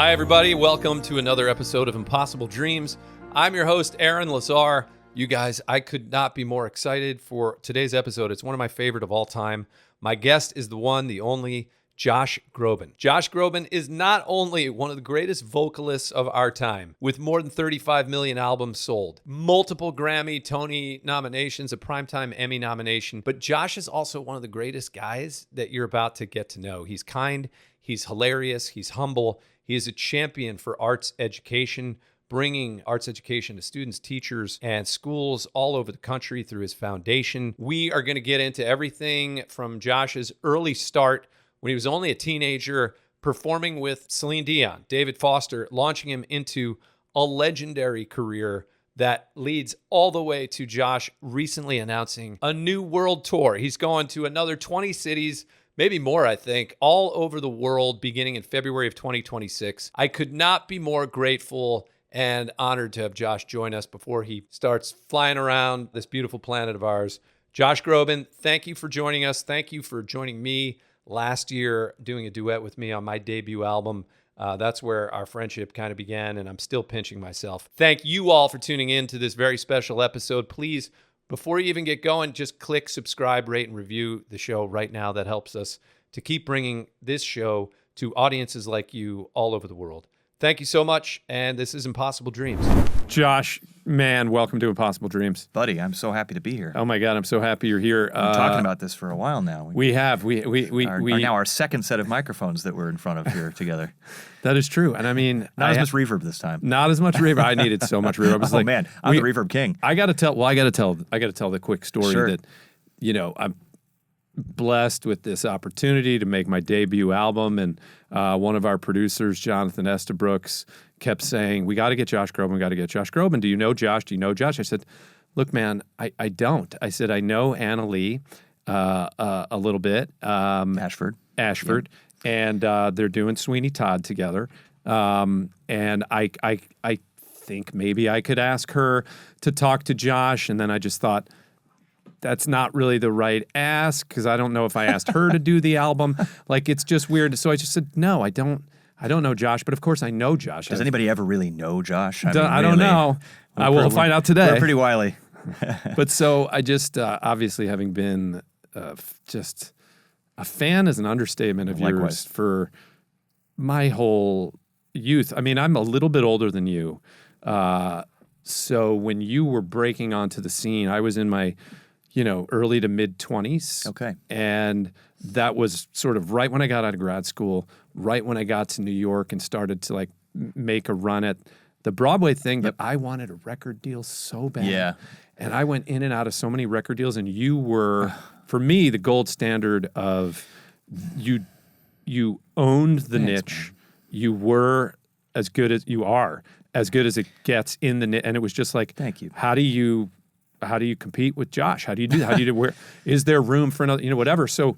Hi, everybody. Welcome to another episode of Impossible Dreams. I'm your host, Aaron Lazar. You guys, I could not be more excited for today's episode. It's one of my favorite of all time. My guest is the one, the only, Josh Groban. Josh Groban is not only one of the greatest vocalists of our time, with more than 35 million albums sold, multiple Grammy, Tony nominations, a Primetime Emmy nomination, but Josh is also one of the greatest guys that you're about to get to know. He's kind, he's hilarious, he's humble. He is a champion for arts education, bringing arts education to students, teachers, and schools all over the country through his foundation. We are going to get into everything from Josh's early start when he was only a teenager, performing with Celine Dion, David Foster, launching him into a legendary career that leads all the way to Josh recently announcing a new world tour. He's going to another 20 cities, maybe more, I think, all over the world beginning in February of 2026. I could not be more grateful and honored to have Josh join us before he starts flying around this beautiful planet of ours. Josh Groban, thank you for joining us. Thank you for joining me last year, doing a duet with me on my debut album. That's where our friendship kind of began, and I'm still pinching myself. Thank you all for tuning in to this very special episode. Please, before you even get going, just click subscribe, rate, and review the show right now. That helps us to keep bringing this show to audiences like you all over the world. Thank you so much, and this is Impossible Dreams. Josh, man, welcome to Impossible Dreams. Buddy, I'm so happy to be here. Oh my God, I'm so happy you're here. We've been talking about this for a while now. We have. We now our second set of microphones that we're in front of here together. That is true, and I mean, not as much reverb this time. Not as much reverb. I needed so much reverb. I was man, I'm the reverb king. I got to tell the quick story that, I'm blessed with this opportunity to make my debut album, and one of our producers, Jonathan Estabrooks, kept saying, we got to get Josh Groban. Do you know Josh? I said, look, man, I don't. I said, I know Anna Lee a little bit. Ashford. Yep. And they're doing Sweeney Todd together. And I think maybe I could ask her to talk to Josh, and then I just thought, that's not really the right ask, because I don't know if I asked her to do the album. Like, it's just weird. So I just said, no, I don't know Josh, but of course I know Josh. Does anybody ever really know Josh? I don't know. I will find out today. We're pretty wily. But so I just, obviously having been just a fan is an understatement of yours for my whole youth. I mean, I'm a little bit older than you. So when you were breaking onto the scene, I was in my early to mid 20s. Okay. And that was sort of right when I got out of grad school, right when I got to New York and started to make a run at the Broadway thing. But I wanted a record deal so bad. Yeah. And I went in and out of so many record deals, and you were, for me, the gold standard of you owned the niche. Man. You were as good as it gets in the niche. And it was just like, thank you. How do you compete with Josh? How do you do where is there room for another, whatever. So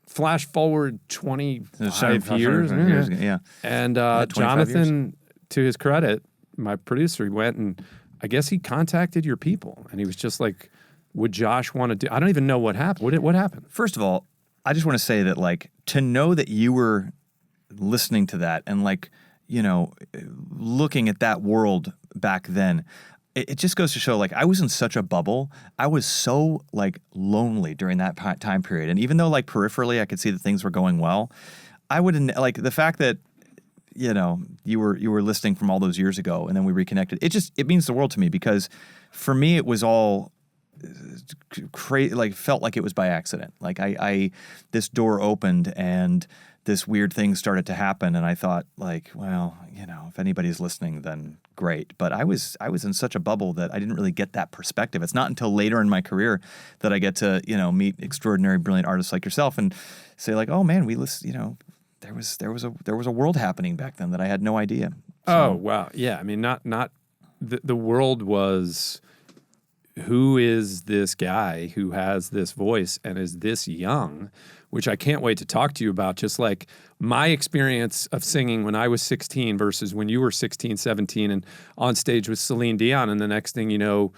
flash forward 25 years. Yeah. And Jonathan, to his credit, my producer, he went and I guess he contacted your people, and he was just like, would Josh want to do, I don't even know what happened. What happened? First of all, I just want to say that to know that you were listening to that and looking at that world back then, it just goes to show, I was in such a bubble. I was so, lonely during that time period. And even though, peripherally I could see that things were going well, I wouldn't, the fact that, you were listening from all those years ago and then we reconnected, it means the world to me, because for me it was all felt like it was by accident. This door opened and this weird thing started to happen, and I thought, well, if anybody's listening, then great. But I was in such a bubble that I didn't really get that perspective. It's not until later in my career that I get to, meet extraordinary, brilliant artists like yourself and say, oh man, we listen, there was a world happening back then that I had no idea. So. Oh wow, yeah. I mean, not the world was. Who is this guy who has this voice and is this young, which I can't wait to talk to you about. Just my experience of singing when I was 16 versus when you were 16, 17 and on stage with Celine Dion. And the next thing you know,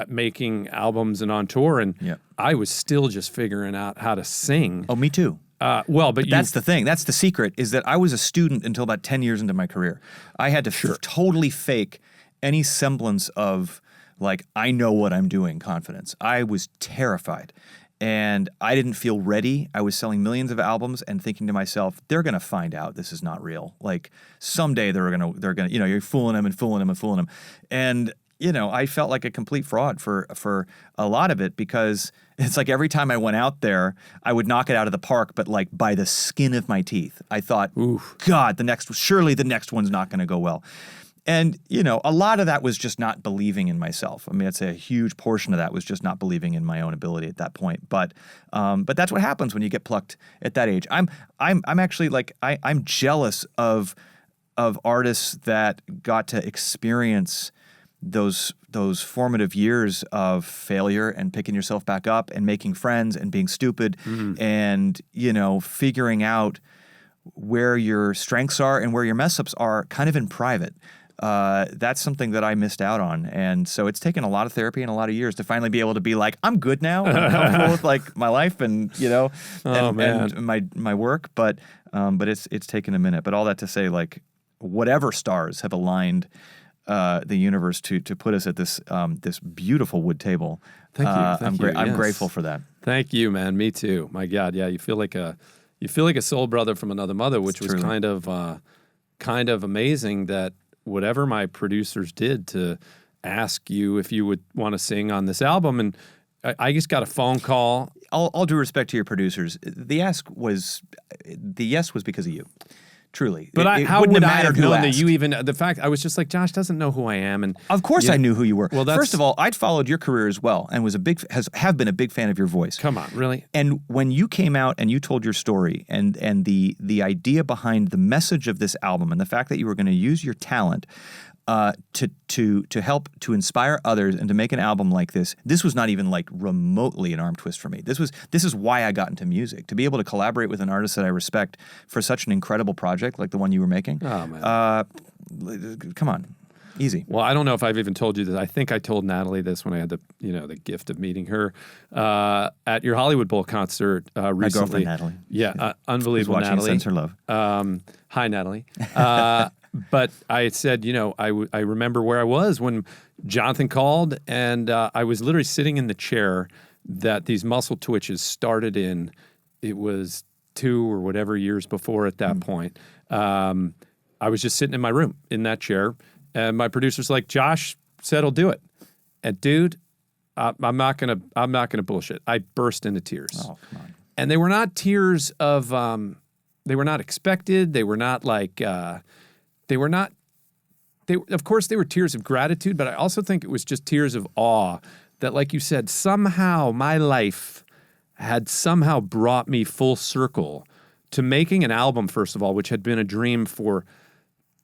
making albums and on tour. And I was still just figuring out how to sing. Oh, me too. But that's the thing. That's the secret, is that I was a student until about 10 years into my career. I had to totally fake any semblance of, like, I know what I'm doing confidence. I was terrified. And I didn't feel ready. I was selling millions of albums and thinking to myself, they're going to find out this is not real. Like, someday they're going to, you're fooling them and fooling them and fooling them. And, I felt like a complete fraud for a lot of it, because it's like every time I went out there, I would knock it out of the park, but like by the skin of my teeth. I thought, God, surely the next one's not going to go well. And, a lot of that was just not believing in myself. I mean, I'd say a huge portion of that was just not believing in my own ability at that point. But that's what happens when you get plucked at that age. I'm actually like, I'm jealous of artists that got to experience those formative years of failure and picking yourself back up and making friends and being stupid and, figuring out where your strengths are and where your mess ups are kind of in private. That's something that I missed out on. And so it's taken a lot of therapy and a lot of years to finally be able to be like, I'm good now. I'm comfortable with like my life and, and my work. But it's taken a minute. But all that to say, like, whatever stars have aligned the universe to put us at this this beautiful wood table. Thank you. I'm grateful for that. Thank you, man. Me too. My God, yeah. You feel like a soul brother from another mother, which was kind of amazing that whatever my producers did to ask you if you would want to sing on this album, and I just got a phone call. All due respect to your producers, the yes was because of you. Truly. But how would I have known that you even, the fact, I was just like, Josh doesn't know who I am. And of course I knew who you were. Well, first of all, I'd followed your career as well and was have been a big fan of your voice. Come on, really? And when you came out and you told your story and the idea behind the message of this album and the fact that you were going to use your talent to help to inspire others and to make an album like this was not even like remotely an arm twist for me. This is why I got into music, to be able to collaborate with an artist that I respect for such an incredible project like the one you were making. Oh man, come on, easy. Well, I don't know if I've even told you this. I think I told Natalie this when I had the gift of meeting her at your Hollywood Bowl concert recently. My girlfriend Natalie. Yeah, unbelievable. Who's watching, Natalie. sends her love. Hi, Natalie. But I had said, I remember where I was when Jonathan called, and I was literally sitting in the chair that these muscle twitches started in. It was 2 or whatever years before at that point. I was just sitting in my room in that chair, and my producer's like, Josh said he'll do it. And dude, I'm not gonna bullshit. I burst into tears. Oh, come on. And they were not tears of, they were not expected. They were not like, of course they were tears of gratitude, but I also think it was just tears of awe that, like you said, somehow my life had somehow brought me full circle to making an album, first of all, which had been a dream for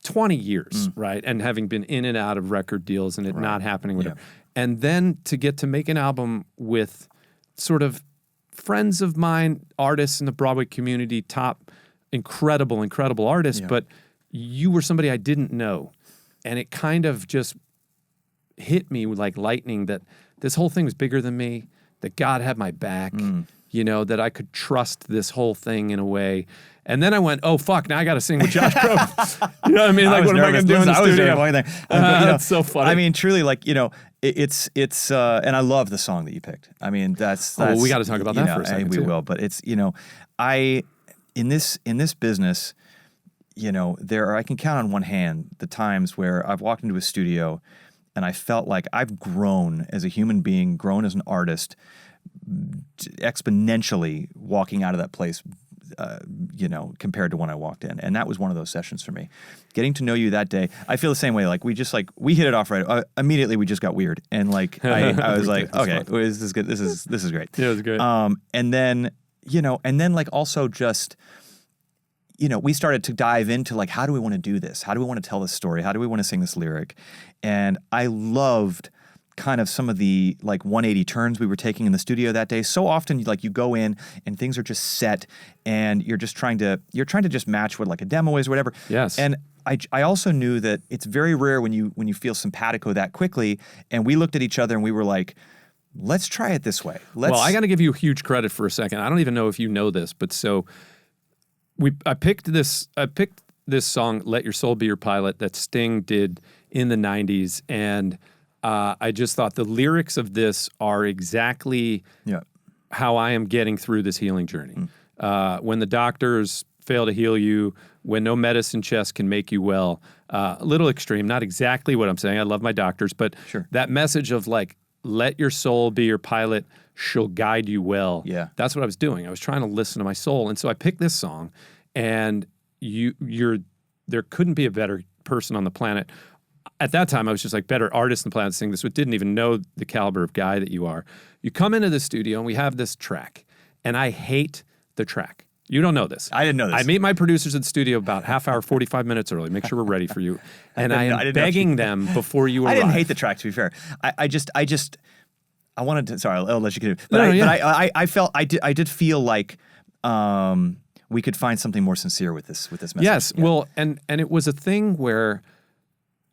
20 years, right? And having been in and out of record deals and it not happening, whatever. Yeah. And then to get to make an album with sort of friends of mine, artists in the Broadway community, top incredible artists, but you were somebody I didn't know. And it kind of just hit me like lightning that this whole thing was bigger than me, that God had my back, that I could trust this whole thing in a way. And then I went, oh, fuck, now I got to sing with Josh Groban. You know what I mean? Like, what am I going to do in the studio? That's so funny. I mean, truly, like, it's and I love the song that you picked. I mean, that's we got to talk about that for a second, we will, but it's, in this business, I can count on one hand the times where I've walked into a studio and I felt like I've grown as a human being, grown as an artist, exponentially walking out of that place, compared to when I walked in. And that was one of those sessions for me. Getting to know you that day, I feel the same way. Like we hit it off right. Immediately we just got weird. And like, I was like, okay, this is good. This is great. Yeah, it was great. And then like also just, we started to dive into like, how do we want to do this? How do we want to tell this story? How do we want to sing this lyric? And I loved kind of some of the like 180 turns we were taking in the studio that day. So often like you go in and things are just set and you're trying to just match what like a demo is or whatever. Yes. And I also knew that it's very rare when you feel simpatico that quickly. And we looked at each other and we were like, let's try it this way. Well, I got to give you huge credit for a second. I don't even know if you know this, but so I picked this song, Let Your Soul Be Your Pilot, that Sting did in the 90s. And I just thought the lyrics of this are exactly how I am getting through this healing journey. When the doctors fail to heal you, when no medicine chest can make you well. A little extreme, not exactly what I'm saying. I love my doctors, but that message of like, let your soul be your pilot, she'll guide you well. Yeah. That's what I was doing. I was trying to listen to my soul. And so I picked this song, and there couldn't be a better person on the planet. At that time, I was just like, better artist on the planet to sing this, but didn't even know the caliber of guy that you are. You come into the studio, and we have this track, and I hate the track. You don't know this. I didn't know this. I meet my producers in the studio about half hour, 45 minutes early. Make sure we're ready for you. And I am begging them before you arrive. I didn't hate the track, to be fair. I wanted to. Sorry, I'll let you get it. But I did feel like we could find something more sincere with this message. Yes. Yeah. Well, and it was a thing where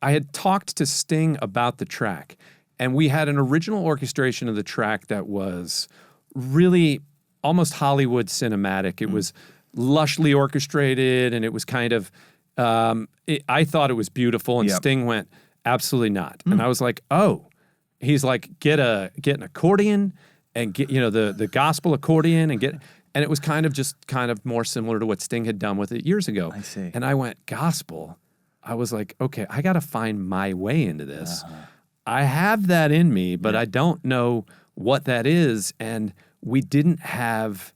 I had talked to Sting about the track, and we had an original orchestration of the track that was really almost Hollywood cinematic. It was lushly orchestrated, and it was kind of, I thought it was beautiful, and Sting went, absolutely not. And I was like, oh, he's like, get an accordion and get, the gospel accordion and it was kind of more similar to what Sting had done with it years ago. I see. And I went, gospel. I was like, okay, I got to find my way into this. I have that in me, but I don't know what that is. And we didn't have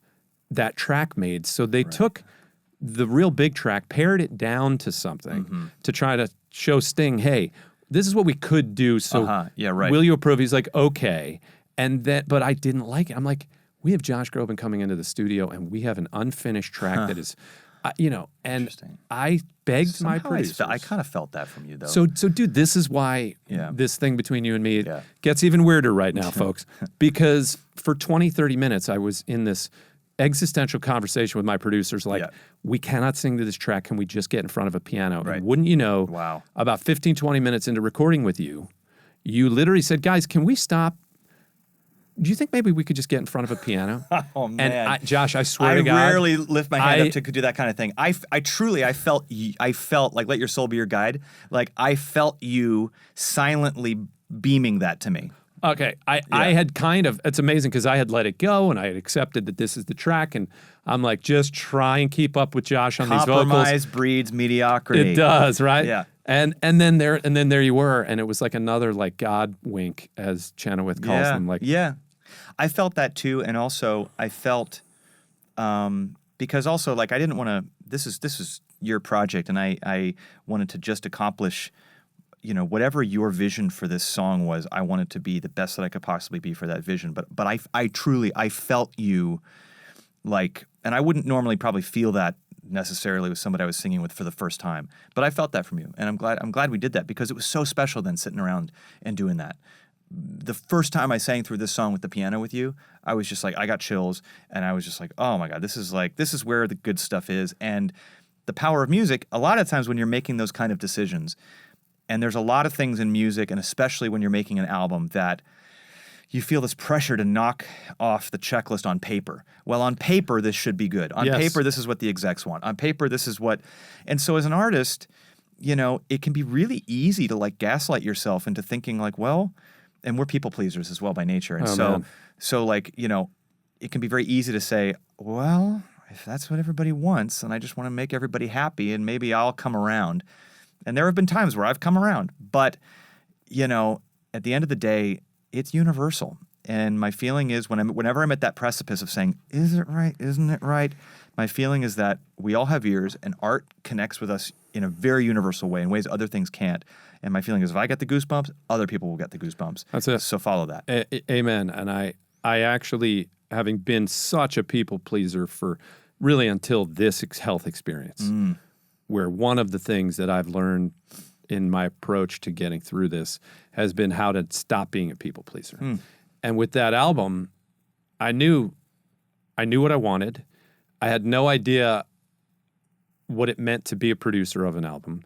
that track made. So they took the real big track, pared it down to something to try to show Sting, hey, this is what we could do. So will you approve? He's like, okay. But I didn't like it. I'm like, we have Josh Groban coming into the studio, and we have an unfinished track that is, and I begged my producers. I kind of felt that from you, though. So dude, this is why this thing between you and me gets even weirder right now, folks. Because for 20, 30 minutes, I was in this existential conversation with my producers, like, we cannot sing to this track. Can we just get in front of a piano? Right. And wouldn't you know, about 15, 20 minutes into recording with you, you literally said, guys, can we stop? Do you think maybe we could just get in front of a piano? Oh, man. And Josh, I swear to God. I rarely lift my hand up to do that kind of thing. I felt like, let your soul be your guide. Like, I felt you silently beaming that to me. Okay. I had kind of, it's amazing because I had let it go and I had accepted that this is the track, and I'm like, just try and keep up with Josh on these vocals. Compromise breeds mediocrity. It does, right? Yeah. And then there you were, and it was like another like God wink, as Chenoweth calls them. Like, I felt that too, and also I felt because also like I didn't want to. This is your project, and I wanted to just accomplish, whatever your vision for this song was. I wanted to be the best that I could possibly be for that vision. But I truly felt you like, and I wouldn't normally probably feel that necessarily with somebody I was singing with for the first time, but I felt that from you, and I'm glad we did that because it was so special then sitting around and doing that. The first time I sang through this song with the piano with you, I was just like, I got chills, and I was just like, oh my God, this is where the good stuff is. And the power of music, a lot of times when you're making those kind of decisions, and there's a lot of things in music, and especially when you're making an album, that you feel this pressure to knock off the checklist on paper. Well, on paper, this should be good. On paper, this is what the execs want. On paper, this is what... And so as an artist, it can be really easy to like gaslight yourself into thinking like, well, and we're people pleasers as well by nature. And so like, it can be very easy to say, well, if that's what everybody wants, and I just want to make everybody happy, and maybe I'll come around. And there have been times where I've come around. But, at the end of the day, it's universal. And my feeling is whenever I'm at that precipice of saying, is it right? Isn't it right? My feeling is that we all have ears, and art connects with us in a very universal way, in ways other things can't. And my feeling is if I get the goosebumps, other people will get the goosebumps. That's it. So follow that. Amen. And I actually, having been such a people pleaser for really until this health experience, where one of the things that I've learned in my approach to getting through this has been how to stop being a people pleaser. And with that album, I knew what I wanted. I had no idea what it meant to be a producer of an album.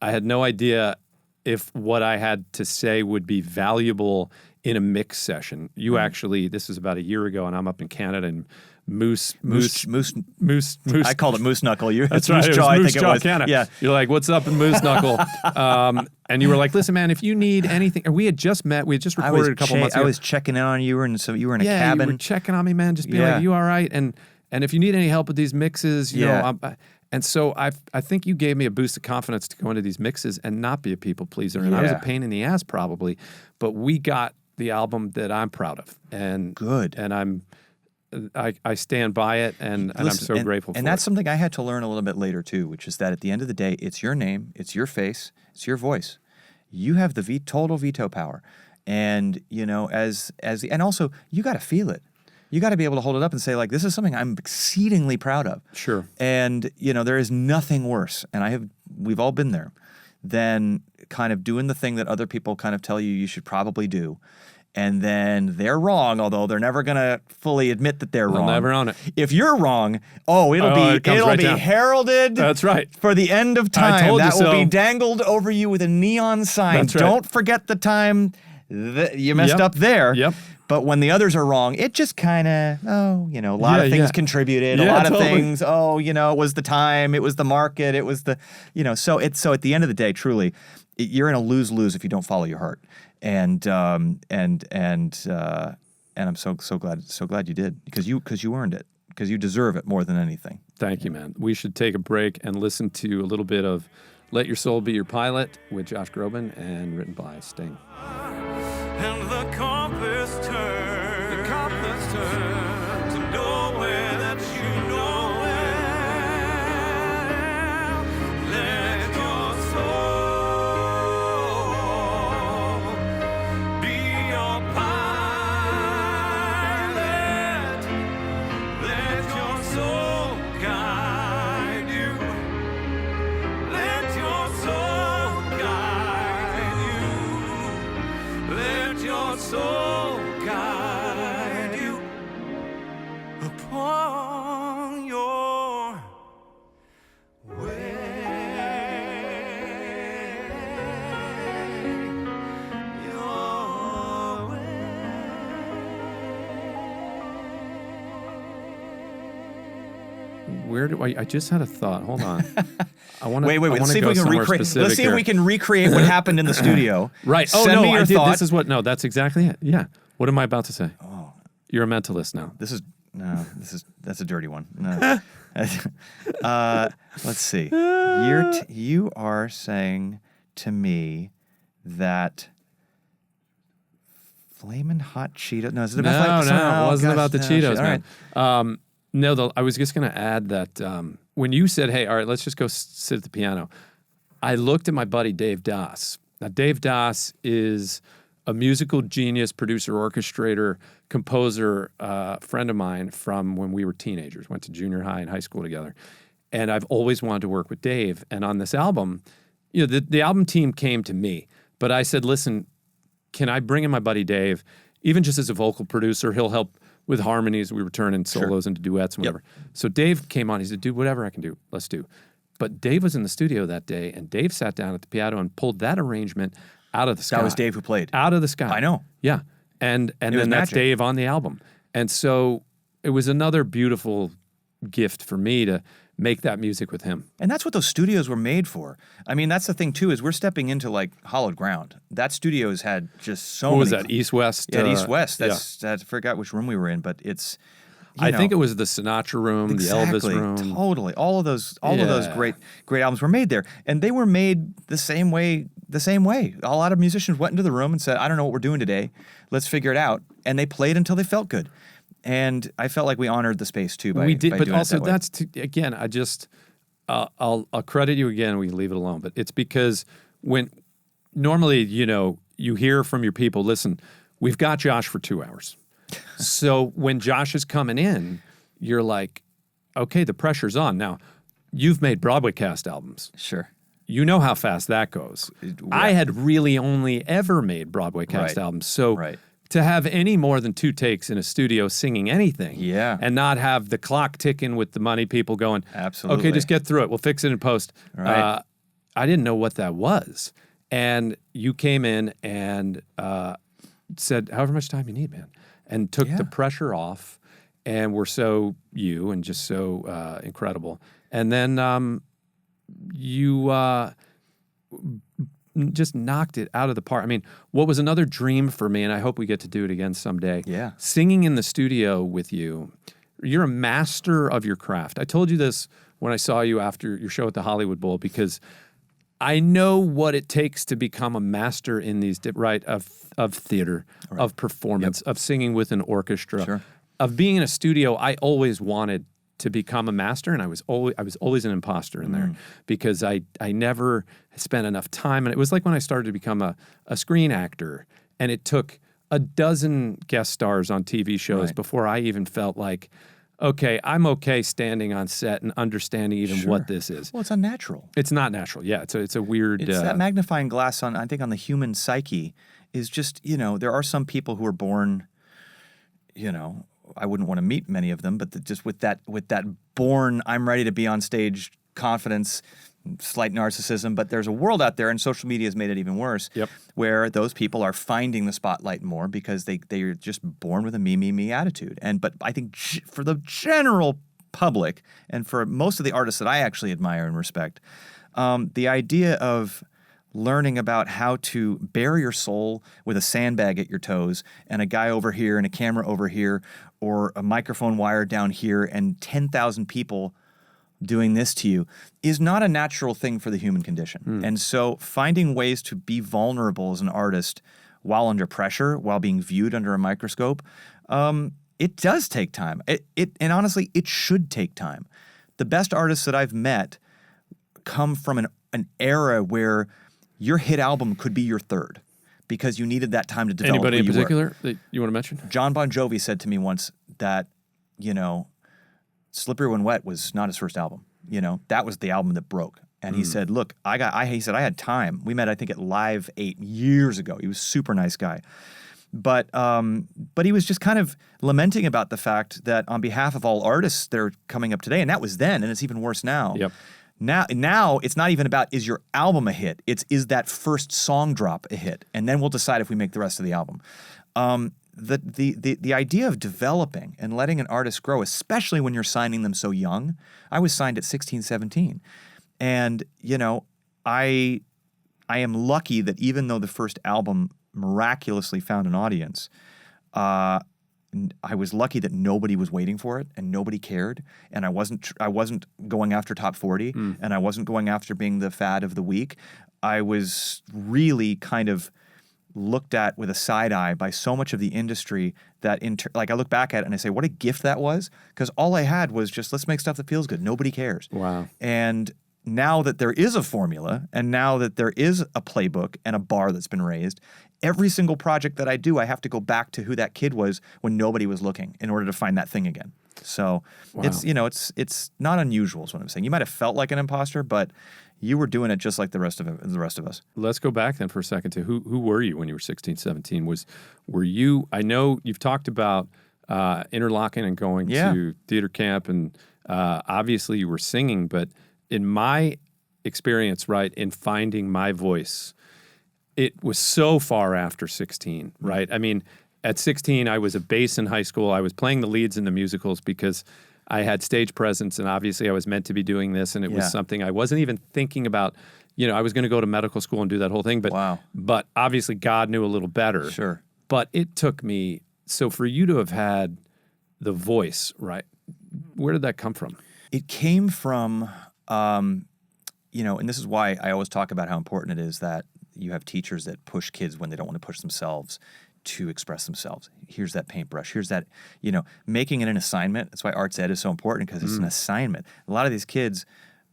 I had no idea if what I had to say would be valuable in a mix session. You actually, this is about a year ago, and I'm up in Canada, and Moose. I called it Moose Knuckle. That's Moose right. Jaw, I Moose think Jaw, it was. Canada. Yeah. You're like, what's up in Moose Knuckle? And you were like, listen, man, if you need anything, and we had just met, we had just recorded a couple months ago. I was checking in on you, and so you were in a Yeah, cabin. you were checking on me, man. Just be like, you all right? And if you need any help with these mixes, you know, and so I think you gave me a boost of confidence to go into these mixes and not be a people pleaser. And I was a pain in the ass probably, but we got the album that I'm proud of. And good. And I stand by it, and I'm so grateful for it. And that's something I had to learn a little bit later too, which is that at the end of the day, it's your name, it's your face, it's your voice. You have the total veto power, and you know, and also you got to feel it. You got to be able to hold it up and say, like, this is something I'm exceedingly proud of. Sure. And you know, there is nothing worse, and we've all been there, than kind of doing the thing that other people kind of tell you should probably do. And then they're wrong, although they're never going to fully admit that they're wrong. Never own it. If you're wrong, it'll be heralded. That's right. For the end of time. I told you that will so. be dangled over you with a neon sign. That's right. Don't forget the time that you messed up there. Yep. But when the others are wrong, it just kind of, a lot of things contributed. Yeah, a lot of totally. things, it was the time, it was the market, it was the, so at the end of the day, truly, you're in a lose-lose if you don't follow your heart. And I'm so glad you did, because you earned it, because you deserve it more than anything. Thank you, man. We should take a break and listen to a little bit of "Let Your Soul Be Your Pilot" with Josh Groban and written by Sting. And the compass turns to nowhere that you know well. Let your soul be your pilot. Let your soul guide you. Let your soul guide you. Let your soul guide you upon your way. Your way. Where do I just had a thought. Hold on. I want to Wait. Let's see if we can recreate. Let's see if we can recreate what happened in the studio. Right. Send me your I did. thought. This is what. No, that's exactly it. Yeah. What am I about to say? Oh, you're a mentalist now. That's a dirty one. No. Let's see. You are saying to me that Flamin' Hot Cheetos. No, is it about No, it wasn't about the Cheetos, All man. right. No, I was just going to add that when you said, hey, all right, let's just go sit at the piano, I looked at my buddy Dave Dass. Now, Dave Dass is a musical genius, producer, orchestrator, composer, friend of mine from when we were teenagers, went to junior high and high school together. And I've always wanted to work with Dave. And on this album, the album team came to me, but I said, listen, can I bring in my buddy Dave, even just as a vocal producer? He'll help with harmonies. We were turning solos into duets and whatever. Yep. So Dave came on. He said, dude, whatever I can do, let's do. But Dave was in the studio that day, and Dave sat down at the piano and pulled that arrangement out of the sky. That was Dave who played. Out of the sky. I know. Yeah. And then that's magic. Dave on the album. And so it was another beautiful gift for me to make that music with him. And that's what those studios were made for. I mean, that's the thing too, is we're stepping into like hollowed ground. That studio has had just so What many. was that? East West? Yeah, East West. I forgot which room we were in, but it's. I think it was the Sinatra room, exactly, the Elvis room. Totally. All of those great albums were made there. And they were made the same way. A lot of musicians went into the room and said, I don't know what we're doing today. Let's figure it out. And they played until they felt good. And I felt like we honored the space too by we did, by but doing also it that way. that's again. I just I'll credit you again. We can leave it alone, but it's because when normally you hear from your people. Listen, we've got Josh for 2 hours. So when Josh is coming in, you're like, okay, the pressure's on. Now, you've made Broadway cast albums. Sure. You know how fast that goes. I had really only ever made Broadway cast albums. So to have any more than 2 takes in a studio singing anything and not have the clock ticking with the money people going, absolutely. Okay, just get through it. We'll fix it in post. Right. I didn't know what that was. And you came in and said, however much time you need, man, and took the pressure off, and were so you and just so incredible. And then you just knocked it out of the park. I mean, what was another dream for me, and I hope we get to do it again someday, singing in the studio with you. You're a master of your craft. I told you this when I saw you after your show at the Hollywood Bowl, because I know what it takes to become a master in these, of theater, of performance, of singing with an orchestra, of being in a studio. I always wanted to become a master, and I was always an imposter in there, because I never spent enough time. And it was like when I started to become a screen actor, and it took a dozen guest stars on TV shows before I even felt like, okay, I'm okay standing on set and understanding even what this is. Well, it's unnatural. It's not natural. Yeah, it's a weird... It's that magnifying glass on, I think, on the human psyche is just, there are some people who are born, I wouldn't want to meet many of them, but just with that born, I'm ready to be on stage confidence, slight narcissism, but there's a world out there, and social media has made it even worse, where those people are finding the spotlight more because they're just born with a me attitude. But I think for the general public, and for most of the artists that I actually admire and respect, the idea of learning about how to bare your soul with a sandbag at your toes and a guy over here and a camera over here or a microphone wire down here and 10,000 people doing this to you is not a natural thing for the human condition. And so finding ways to be vulnerable as an artist while under pressure, while being viewed under a microscope, it does take time. And honestly, it should take time. The best artists that I've met come from an era where your hit album could be your third because you needed that time to develop. Anybody in particular that you want to mention? John Bon Jovi said to me once that, Slippery When Wet was not his first album. That was the album that broke. And he said, look, he said, I had time. We met, I think, at Live 8 years ago. He was a super nice guy. But he was just kind of lamenting about the fact that on behalf of all artists that are coming up today, and that was then, and it's even worse now. Yep. Now it's not even about is your album a hit. It's is that first song drop a hit, and then we'll decide if we make the rest of the album. The idea of developing and letting an artist grow, especially when you're signing them so young. I was signed at 16, 17. And, I am lucky that even though the first album miraculously found an audience, I was lucky that nobody was waiting for it and nobody cared. And I wasn't going after top 40 and I wasn't going after being the fad of the week. I was really kind of looked at with a side eye by so much of the industry that I look back at it and I say, what a gift that was. Because all I had was just, let's make stuff that feels good. Nobody cares. Wow. And now that there is a formula and now that there is a playbook and a bar that's been raised, every single project that I do, I have to go back to who that kid was when nobody was looking in order to find that thing again. So it's not unusual is what I'm saying. You might have felt like an imposter, but you were doing it just like the rest of us. Let's go back then for a second to who were you when you were 16, 17? Were you, I know you've talked about interlocking and going to theater camp, and obviously you were singing, but in my experience, right, in finding my voice, it was so far after 16, right? I mean, at 16, I was a bass in high school. I was playing the leads in the musicals because I had stage presence, and obviously I was meant to be doing this, and it was something I wasn't even thinking about. I was going to go to medical school and do that whole thing, but obviously God knew a little better. Sure. But it took me, so for you to have had the voice, right, where did that come from? It came from, and this is why I always talk about how important it is that you have teachers that push kids when they don't want to push themselves to express themselves. Here's that paintbrush. Here's that, making it an assignment. That's why arts ed is so important, because it's an assignment. A lot of these kids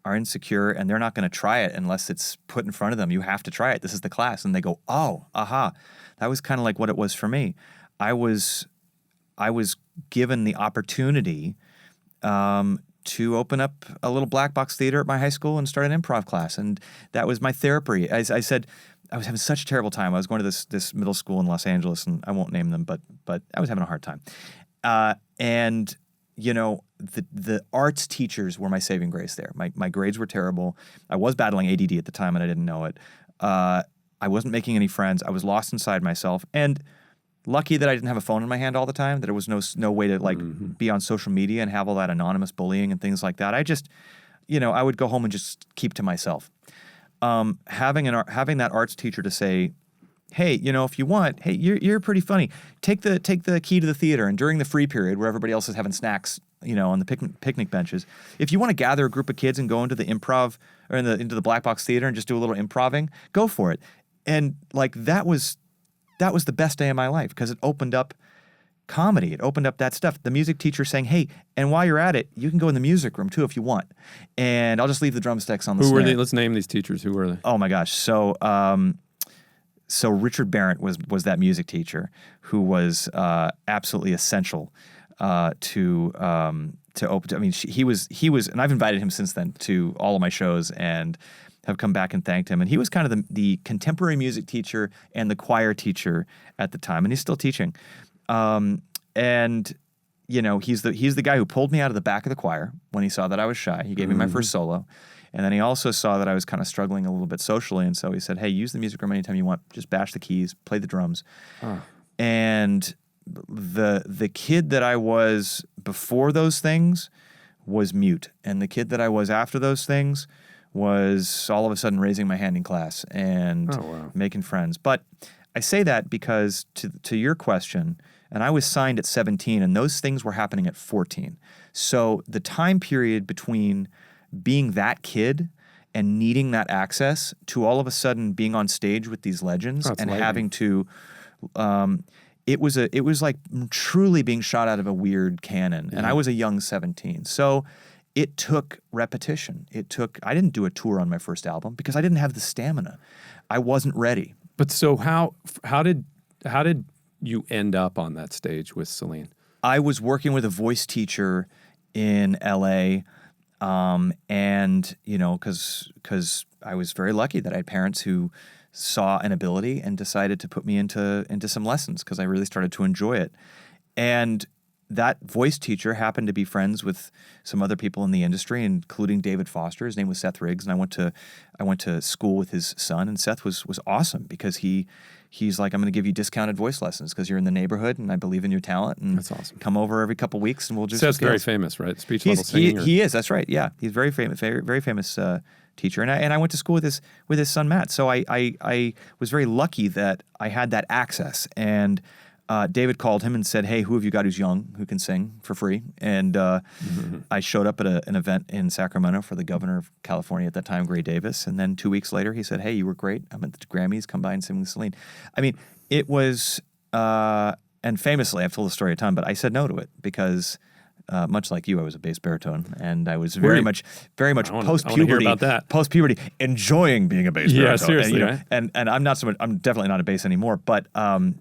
are insecure and they're not going to try it unless it's put in front of them. You have to try it. This is the class. And they go, oh, aha. That was kind of like what it was for me. I was given the opportunity to open up a little black box theater at my high school and start an improv class. And that was my therapy. As I said, I was having such a terrible time. I was going to this middle school in Los Angeles, and I won't name them, but I was having a hard time. And the arts teachers were my saving grace there. My grades were terrible. I was battling ADD at the time, and I didn't know it. I wasn't making any friends. I was lost inside myself. And lucky that I didn't have a phone in my hand all the time, that there was no way to like be on social media and have all that anonymous bullying and things like that. I just, I would go home and just keep to myself. Having that arts teacher to say, hey, if you want, hey, you're pretty funny. Take the key to the theater, and during the free period where everybody else is having snacks, on the picnic benches, if you want to gather a group of kids and go into the improv or into the black box theater and just do a little improving, go for it. And like that was the best day of my life because it opened up comedy. It opened up that stuff. The music teacher saying, hey, and while you're at it, you can go in the music room too if you want. And I'll just leave the drumsticks on the Who snare. were they? Let's name these teachers. Who were they? Oh my gosh. So Richard Barrett was that music teacher who was absolutely essential to open. I mean, he was, and I've invited him since then to all of my shows and have come back and thanked him. And he was kind of the contemporary music teacher and the choir teacher at the time, and he's still teaching. And he's the guy who pulled me out of the back of the choir when he saw that I was shy. He gave me my first solo. And then he also saw that I was kind of struggling a little bit socially. And so he said, hey, use the music room anytime you want. Just bash the keys, play the drums. And the kid that I was before those things was mute. And the kid that I was after those things was all of a sudden raising my hand in class and making friends. But I say that because to your question, and I was signed at 17, and those things were happening at 14. So the time period between being that kid and needing that access to all of a sudden being on stage with these legends and having to, it was like truly being shot out of a weird cannon. And I was a young 17. So it took repetition. I didn't do a tour on my first album because I didn't have the stamina. I wasn't ready. But so how did you end up on that stage with Celine? I was working with a voice teacher in LA. And because I was very lucky that I had parents who saw an ability and decided to put me into some lessons because I really started to enjoy it. And that voice teacher happened to be friends with some other people in the industry, including David Foster. His name was Seth Riggs, and I went to school with his son. And Seth was awesome because he's like, I'm going to give you discounted voice lessons because you're in the neighborhood and I believe in your talent. And that's awesome. Come over every couple of weeks and we'll just. Seth's very famous, right? Speech level singing. He is. That's right. Yeah, he's very famous. Very famous teacher. And I went to school with his son Matt. So I was very lucky that I had that access. And David called him and said, hey, who have you got who's young, who can sing for free? And I showed up at an event in Sacramento for the governor of California at that time, Gray Davis. And then 2 weeks later, he said, hey, you were great. I'm at the Grammys. Come by and sing with Celine. I mean, it was, and famously, I've told the story a ton, but I said no to it because much like you, I was a bass baritone, and I was very much post-puberty, enjoying being a bass baritone. Yeah, seriously. And I'm not so much. I'm definitely not a bass anymore. But I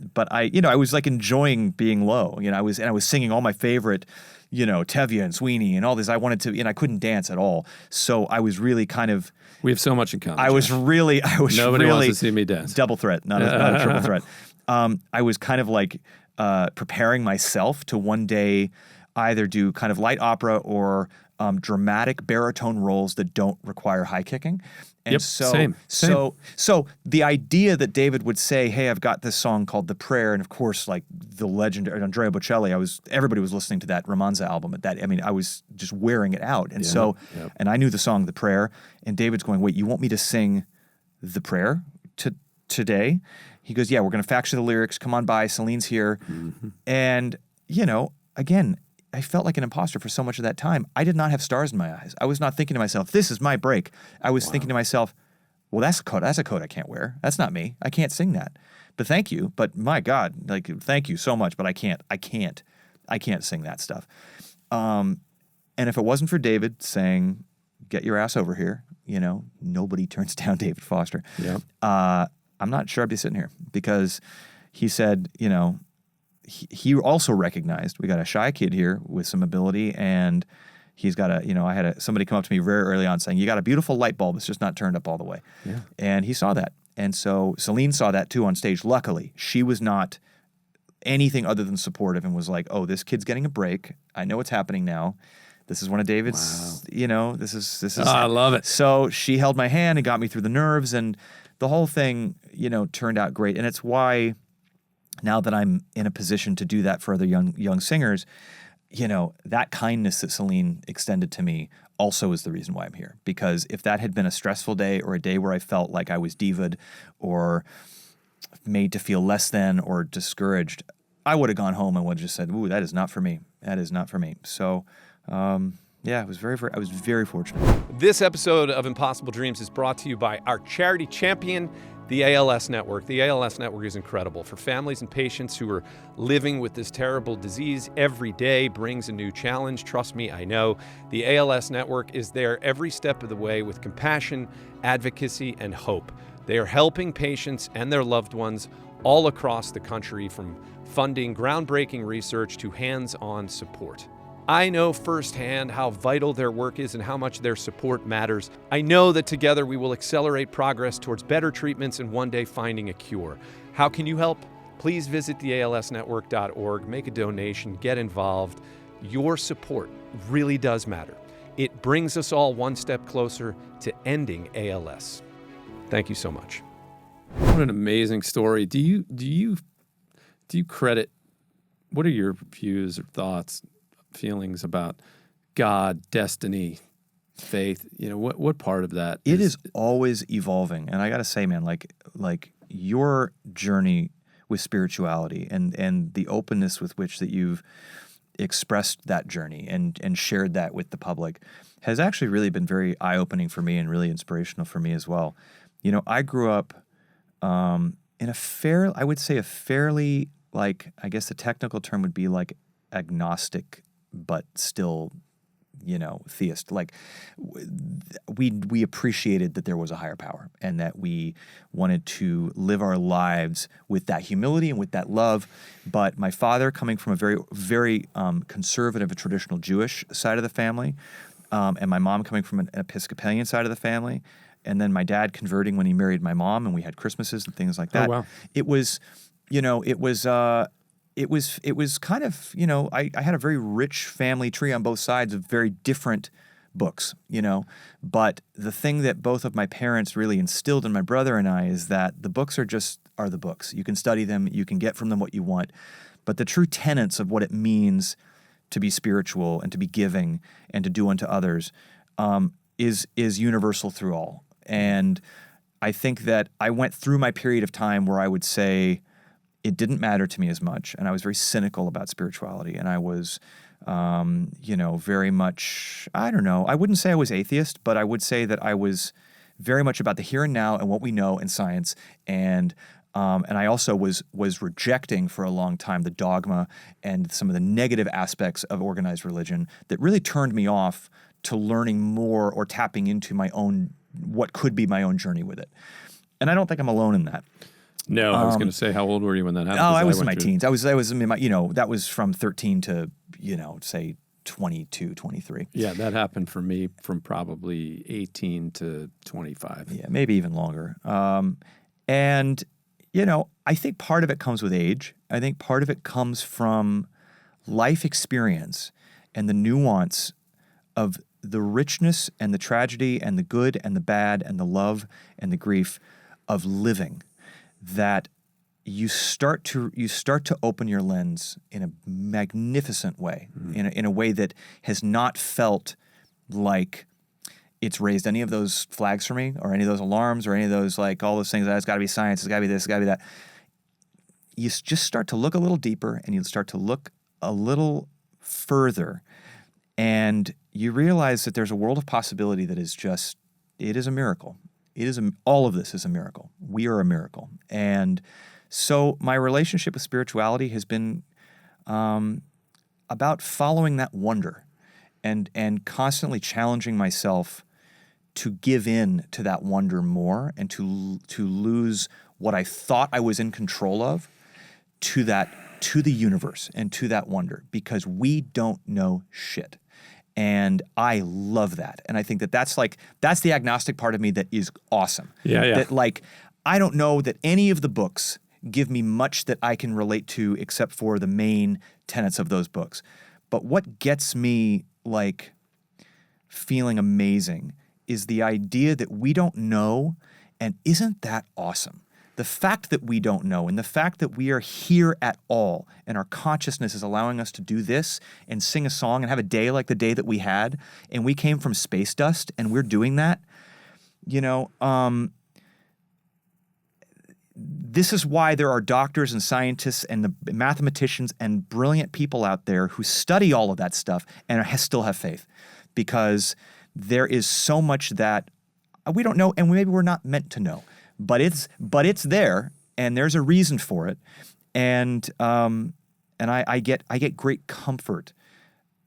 I was like enjoying being low. I was singing all my favorite, Tevye and Sweeney and all this. I wanted to, and I couldn't dance at all. So I was really kind of. We have so much in common. I was Nobody really wants to see me dance. Double threat, not a triple threat. I was kind of like preparing myself to one day either do kind of light opera or dramatic baritone roles that don't require high kicking. And same. So the idea that David would say, hey, I've got this song called The Prayer, and of course, like the legend Andrea Bocelli, everybody was listening to that Romanza album at that. I mean, I was just wearing it out. And and I knew the song The Prayer, and David's going, wait, you want me to sing The Prayer today? He goes, yeah, we're going to fax you the lyrics. Come on by. Celine's here. And, again, I felt like an imposter for so much of that time. I did not have stars in my eyes. I was not thinking to myself, this is my break. I was thinking to myself, well, that's a coat I can't wear. That's not me. I can't sing that. But thank you. But my God, like, thank you so much. But I can't sing that stuff. And if it wasn't for David saying, get your ass over here, nobody turns down David Foster. Yeah. I'm not sure I'd be sitting here because he said, he also recognized we got a shy kid here with some ability, and he's got I had somebody come up to me very early on saying, you got a beautiful light bulb, it's just not turned up all the way. Yeah. And he saw that. And so Celine saw that too on stage. Luckily, she was not anything other than supportive and was like, oh, this kid's getting a break. I know what's happening now. This is one of David's, this is. I love it. So she held my hand and got me through the nerves, and the whole thing, turned out great. And it's why now that I'm in a position to do that for other young singers, that kindness that Celine extended to me also is the reason why I'm here. Because if that had been a stressful day or a day where I felt like I was divaed or made to feel less than or discouraged, I would have gone home and would have just said, "Ooh, that is not for me. That is not for me." So, I was very fortunate. This episode of Impossible Dreams is brought to you by our charity champion, the ALS Network. The ALS Network is incredible. For families and patients who are living with this terrible disease, every day brings a new challenge. Trust me, I know. The ALS Network is there every step of the way with compassion, advocacy, and hope. They are helping patients and their loved ones all across the country, from funding groundbreaking research to hands-on support. I know firsthand how vital their work is and how much their support matters. I know that together we will accelerate progress towards better treatments and one day finding a cure. How can you help? Please visit thealsnetwork.org, make a donation, get involved. Your support really does matter. It brings us all one step closer to ending ALS. Thank you so much. What an amazing story. Do you credit, what are your views or thoughts, feelings about God, destiny, faith? What part of that? It is always evolving. And I got to say, man, like your journey with spirituality and the openness with which that you've expressed that journey and shared that with the public has actually really been very eye-opening for me and really inspirational for me as well. I grew up in a fairly, like, I guess the technical term would be like agnostic, but still, theist. Like, we appreciated that there was a higher power and that we wanted to live our lives with that humility and with that love. But my father, coming from a very, very conservative, traditional Jewish side of the family, and my mom coming from an Episcopalian side of the family, and then my dad converting when he married my mom, and we had Christmases and things like that. Oh, wow. It was kind of, I had a very rich family tree on both sides of very different books, But the thing that both of my parents really instilled in my brother and I is that the books are the books. You can study them, you can get from them what you want, but the true tenets of what it means to be spiritual and to be giving and to do unto others is universal through all. And I think that I went through my period of time where I would say it didn't matter to me as much, and I was very cynical about spirituality, and I was, very much, I don't know, I wouldn't say I was atheist, but I would say that I was very much about the here and now and what we know in science, and I also was rejecting for a long time the dogma and some of the negative aspects of organized religion that really turned me off to learning more or tapping into my own, what could be my own journey with it. And I don't think I'm alone in that. No, I was going to say, how old were you when that happened? Oh, I was in my teens. I was in my, that was from 13 to, say 22, 23. Yeah, that happened for me from probably 18 to 25. Yeah, maybe even longer. And, I think part of it comes with age. I think part of it comes from life experience and the nuance of the richness and the tragedy and the good and the bad and the love and the grief of living, that you start to open your lens in a magnificent way, in a way that has not felt like it's raised any of those flags for me or any of those alarms or any of those, like, all those things. It's got to be science. It's got to be this. It's got to be that. You just start to look a little deeper, and you start to look a little further, and you realize that there's a world of possibility that is just, it is a miracle. All of this is a miracle. We are a miracle. And so my relationship with spirituality has been about following that wonder and constantly challenging myself to give in to that wonder more and to lose what I thought I was in control of to the universe and to that wonder, because we don't know shit. And I love that. And I think that's the agnostic part of me that is awesome. Yeah. That, I don't know that any of the books give me much that I can relate to except for the main tenets of those books. But what gets me, feeling amazing is the idea that we don't know, and isn't that awesome? the fact that we don't know and the fact that we are here at all and our consciousness is allowing us to do this and sing a song and have a day like the day that we had, and we came from space dust and we're doing that, this is why there are doctors and scientists and the mathematicians and brilliant people out there who study all of that stuff and still have faith, because there is so much that we don't know and maybe we're not meant to know. But it's there, and there's a reason for it, and I get great comfort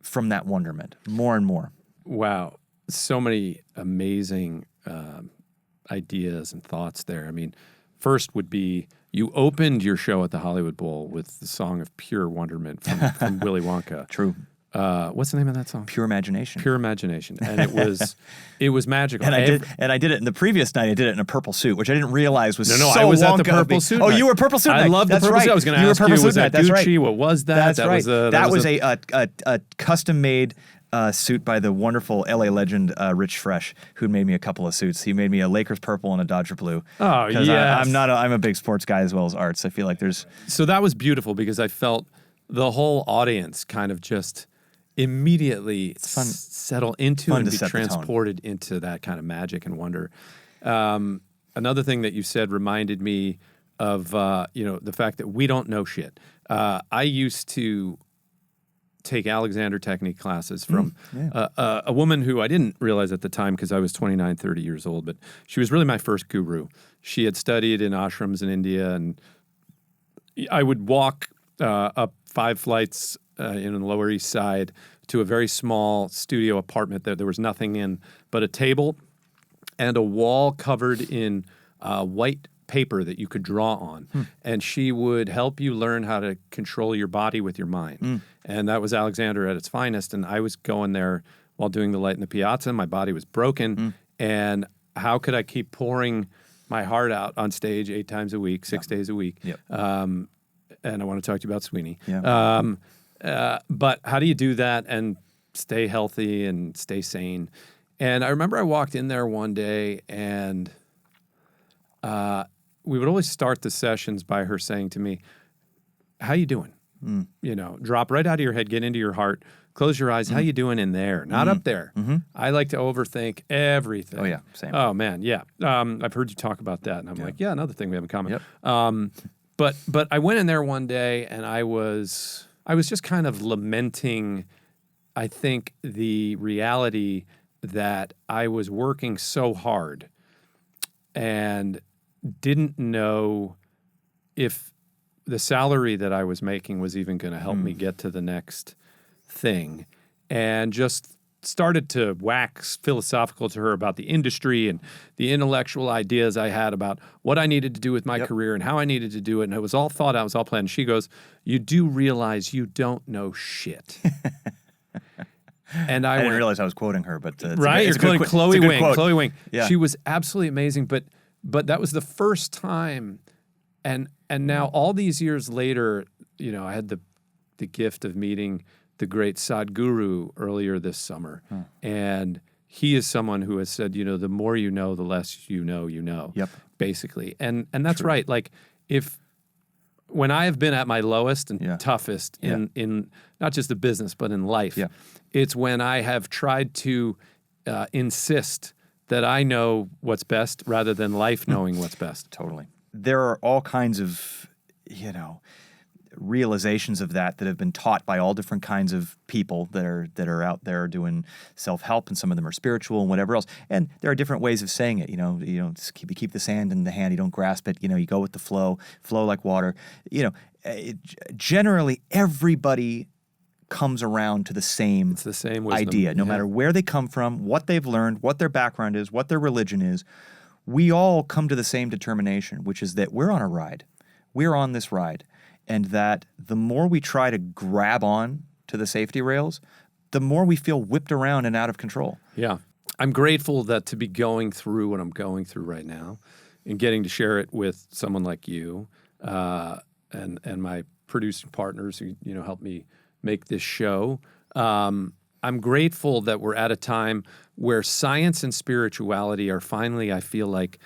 from that wonderment more and more. Wow, so many amazing ideas and thoughts there. I mean, first would be you opened your show at the Hollywood Bowl with the song of Pure Wonderment from Willy Wonka. True. What's the name of that song? Pure Imagination. Pure Imagination, and it was magical. And I did it in the previous night. I did it in a purple suit, which I didn't realize was so I was at the Wonka of purple me. suit. Oh, night. you were purple suit. I night. love the That's purple right. suit. I was going to You were ask purple you, suit was night. that That's Gucci? right. What was that? That's right. That was a a custom-made suit by the wonderful LA legend Rich Fresh, who made me a couple of suits. He made me a Lakers purple and a Dodger blue. Oh, yes. I'm a big sports guy as well as arts. I feel like there's... So that was beautiful because I felt the whole audience kind of just immediately settle into and be transported into that kind of magic and wonder. Another thing that you said reminded me of the fact that we don't know shit. I used to take Alexander Technique classes from a woman who I didn't realize at the time because I was 29, 30 years old, but she was really my first guru. She had studied in ashrams in India, and I would walk up 5 flights in the Lower East Side to a very small studio apartment that there was nothing in but a table and a wall covered in white paper that you could draw on. And she would help you learn how to control your body with your mind. And that was Alexander at its finest. And I was going there while doing the light in the piazza. My body was broken. And how could I keep pouring my heart out on stage 8 times a week, 6 days a week? Yep. And I want to talk to you about Sweeney. Yeah. But how do you do that and stay healthy and stay sane? And I remember I walked in there one day, and we would always start the sessions by her saying to me, "How you doing?" Drop right out of your head, get into your heart, close your eyes. How you doing in there? Not up there. I like to overthink everything. Oh, yeah, same. Oh, man, yeah. I've heard you talk about that, and I'm like, yeah, another thing we have in common. Yep. But I went in there one day, and I was just kind of lamenting, I think, the reality that I was working so hard and didn't know if the salary that I was making was even going to help me get to the next thing, and just started to wax philosophical to her about the industry and the intellectual ideas I had about what I needed to do with my career and how I needed to do it. And it was all thought out, it was all planned. And she goes, "You do realize you don't know shit." And I didn't realize I was quoting her, but right, you're quoting Chloe Wing. Quote. Chloe Wing. Yeah. She was absolutely amazing, but that was the first time, and now all these years later, I had the gift of meeting the great Sadhguru earlier this summer, and he is someone who has said, the more you know, the less you know. Yep. Basically, and that's right. Like when I have been at my lowest and toughest in not just the business but in life, it's when I have tried to insist that I know what's best rather than life knowing what's best. Totally. There are all kinds of, realizations of that have been taught by all different kinds of people that are out there doing self-help, and some of them are spiritual and whatever else. And there are different ways of saying it. Just keep the sand in the hand. You don't grasp it. You go with the flow like water. Generally, everybody comes around to the same, it's the same wisdom. idea, no matter where they come from, what they've learned, what their background is, what their religion is. We all come to the same determination, which is that we're on a ride. We're on this ride. And that the more we try to grab on to the safety rails, the more we feel whipped around and out of control. Yeah. I'm grateful to be going through what I'm going through right now and getting to share it with someone like you and my producing partners who, helped me make this show. I'm grateful that we're at a time where science and spirituality are finally, I feel like,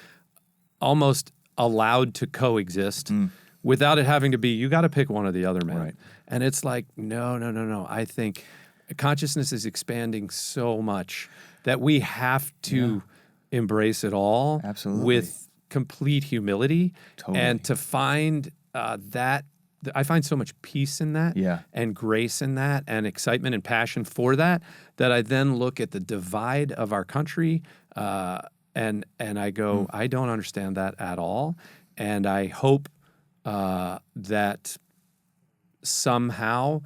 almost allowed to coexist without it having to be, you got to pick one or the other, man. Right. And it's like, no. I think consciousness is expanding so much that we have to embrace it all Absolutely. with complete humility. Totally. And to find that, I find so much peace in that and grace in that and excitement and passion for that I then look at the divide of our country and I go, I don't understand that at all. And I hope that somehow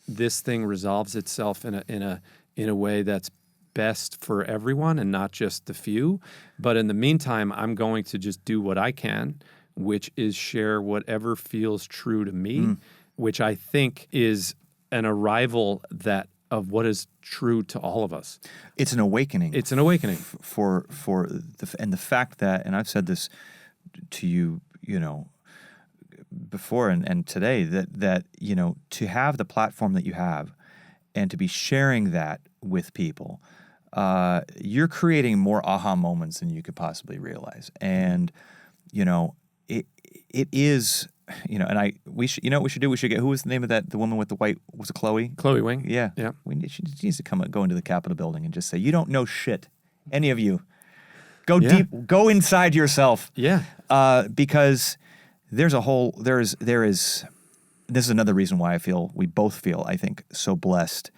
this thing resolves itself in a way that's best for everyone and not just the few. But in the meantime, I'm going to just do what I can, which is share whatever feels true to me, which I think is an arrival of what is true to all of us. It's an awakening. It's an awakening. And the fact that, and I've said this to you, before and today, that to have the platform that you have and to be sharing that with people, you're creating more aha moments than you could possibly realize. And, it is, and we should, what we should do? We should get, who was the name of the woman with the white, was it Chloe? Chloe Wing? Yeah. Yeah. She needs to go into the Capitol building and just say, you don't know shit. Any of you. Go deep, go inside yourself. Yeah. Because there is, this is another reason why we both feel, I think, so blessed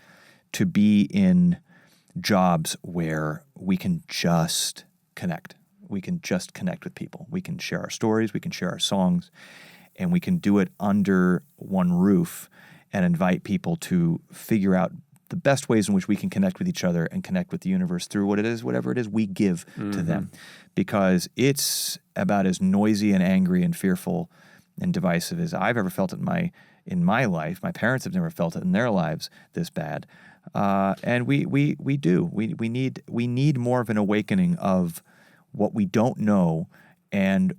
to be in jobs where we can just connect. We can just connect with people. We can share our stories, we can share our songs, and we can do it under one roof and invite people to figure out the best ways in which we can connect with each other and connect with the universe through whatever it is we give to them. Because it's about as noisy and angry and fearful and divisive as I've ever felt it in my life. My parents have never felt it in their lives this bad. And we do. We need more of an awakening of what we don't know and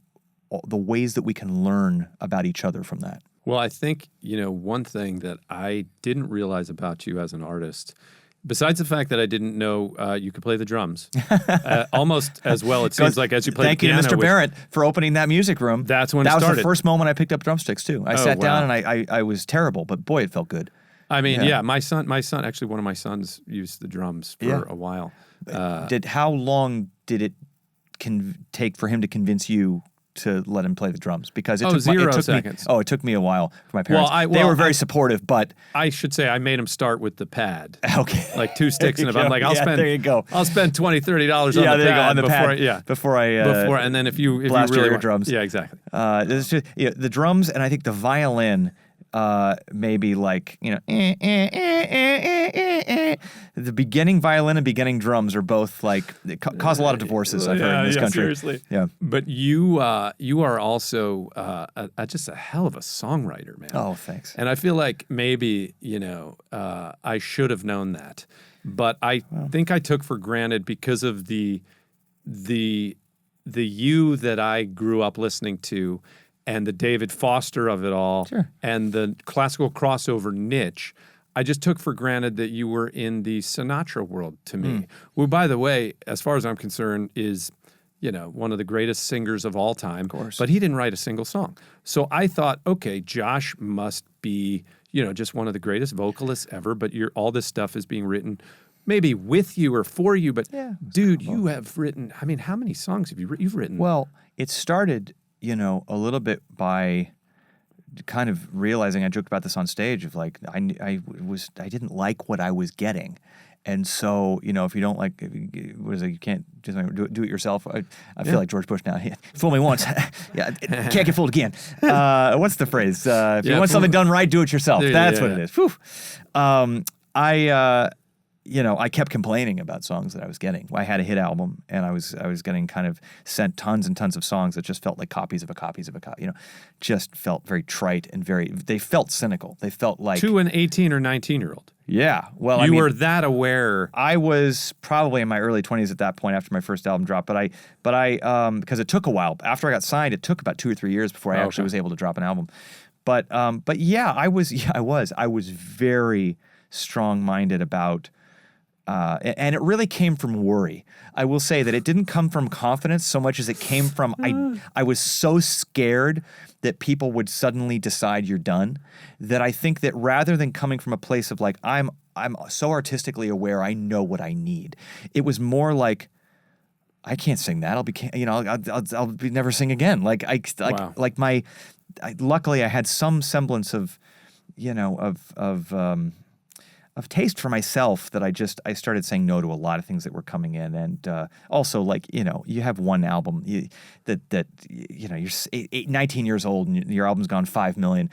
the ways that we can learn about each other from that. Well, I think, one thing that I didn't realize about you as an artist, besides the fact that I didn't know you could play the drums almost as well, it seems like, as you play Thank the piano. you to Mr. Barrett for opening that music room. That's when that it started. was the first moment I picked up drumsticks, too. I sat down and I was terrible, but boy, it felt good. I mean, my son, actually one of my sons used the drums for a while. How long did it take for him to convince you to let him play the drums? Because it took 0 seconds. It took me a while for my parents. They were very supportive, but I should say I made him start with the pad. Okay. Like 2 sticks in it. I'm like, there you go. I'll spend $20, $30 on the pad. Before I and then if you blast really your drums. Yeah, exactly. The drums and I think the violin maybe like, the beginning violin and beginning drums are both like, cause a lot of divorces, I've heard in this country. Seriously. Yeah. But you are also just a hell of a songwriter, man. Oh, thanks. And I feel like maybe, I should have known that. But I think I took for granted because of the you that I grew up listening to and the David Foster of it all, and the classical crossover niche, I just took for granted that you were in the Sinatra world to me, who, by the way, as far as I'm concerned, is, one of the greatest singers of all time. Of course. But he didn't write a single song. So I thought, okay, Josh must be, just one of the greatest vocalists ever, but all this stuff is being written maybe with you or for you. But, dude, you have written, how many songs have you've written? Well, it started, a little bit by kind of realizing, I joked about this on stage, of like, I didn't like what I was getting. And so, if you don't like, what is it, you can't just do it yourself. I feel like George Bush now. Fool me once. Can't get fooled again. What's the phrase? If you want something done right, do it yourself. That's what it is. Whew. I kept complaining about songs that I was getting. I had a hit album, and I was getting kind of sent tons and tons of songs that just felt like copies of a copy. Just felt very trite and they felt cynical. They felt like to an 18 or 19-year-old. Yeah, well, you were that aware. I was probably in my early 20s at that point after my first album dropped, but I because it took a while. After I got signed, it took about 2 or 3 years before I actually was able to drop an album. But yeah, I was very strong-minded about and it really came from worry. I will say that it didn't come from confidence so much as it came from I was so scared that people would suddenly decide you're done, that I think that rather than coming from a place of like I'm so artistically aware, I know what I need. It was more like, I can't sing that. I'll be never sing again. Wow. Luckily I had some semblance of taste for myself, that I started saying no to a lot of things that were coming in, and also you have one album you're 19 years old and your album's gone 5 million.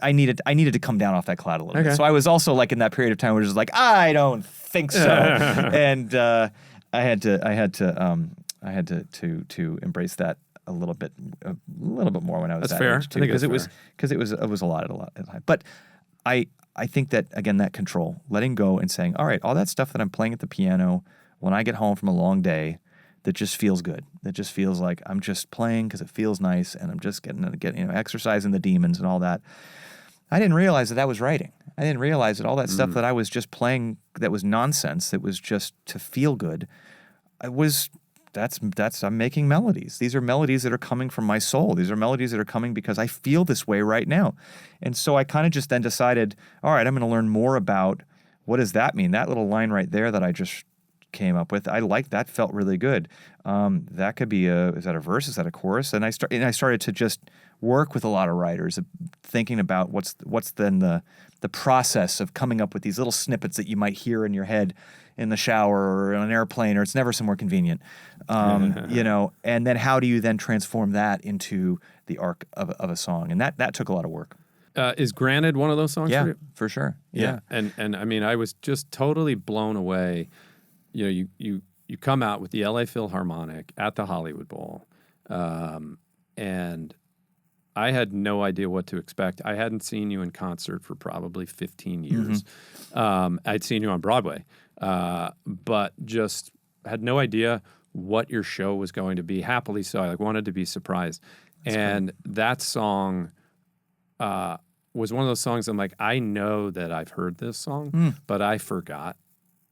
I needed to come down off that cloud a little bit. So I was also like in that period of time where it was like, I don't think so, and I had to embrace that a little bit more when I was That's that fair. age too, I think because it was a lot at the time. But I think that, again, that control, letting go and saying, all right, all that stuff that I'm playing at the piano when I get home from a long day, that just feels good. That just feels like I'm just playing because it feels nice, and I'm just getting exercising the demons and all that. I didn't realize that was writing. I didn't realize that all that stuff that I was just playing, that was nonsense, that was just to feel good, I'm making melodies. These are melodies that are coming from my soul. These are melodies that are coming because I feel this way right now. And so I kind of just then decided, all right, I'm going to learn more about what does that mean? That little line right there that I just came up with, I like that, felt really good. That could be is that a verse? Is that a chorus? And I started to just work with a lot of writers, thinking about what's then the process of coming up with these little snippets that you might hear in your head in the shower or on an airplane, or it's never somewhere convenient, and then how do you then transform that into the arc of a song? And that took a lot of work. Is Granted one of those songs for you? For sure. Yeah. And I mean, I was just totally blown away. You come out with the LA Philharmonic at the Hollywood Bowl, and I had no idea what to expect. I hadn't seen you in concert for probably 15 years. I'd seen you on Broadway, but just had no idea what your show was going to be. Happily so. I wanted to be surprised. That song was one of those songs I'm like, I know that I've heard this song, but I forgot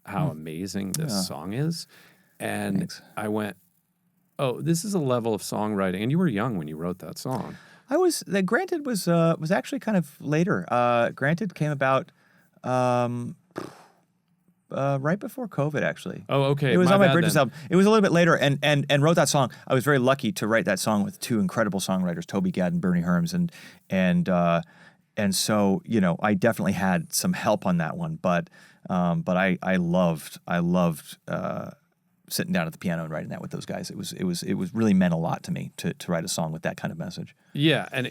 how amazing this song is. And Thanks. I went, oh, this is a level of songwriting. And you were young when you wrote that song. Granted was actually kind of later. Granted came about right before COVID, actually. Oh, okay. It was on my Bridges then. album. It was a little bit later, and wrote that song. I was very lucky to write that song with two incredible songwriters, Toby Gadd and Bernie Herms, and so I definitely had some help on that one. But I loved sitting down at the piano and writing that with those guys. It was really meant a lot to me to write a song with that kind of message. Yeah, and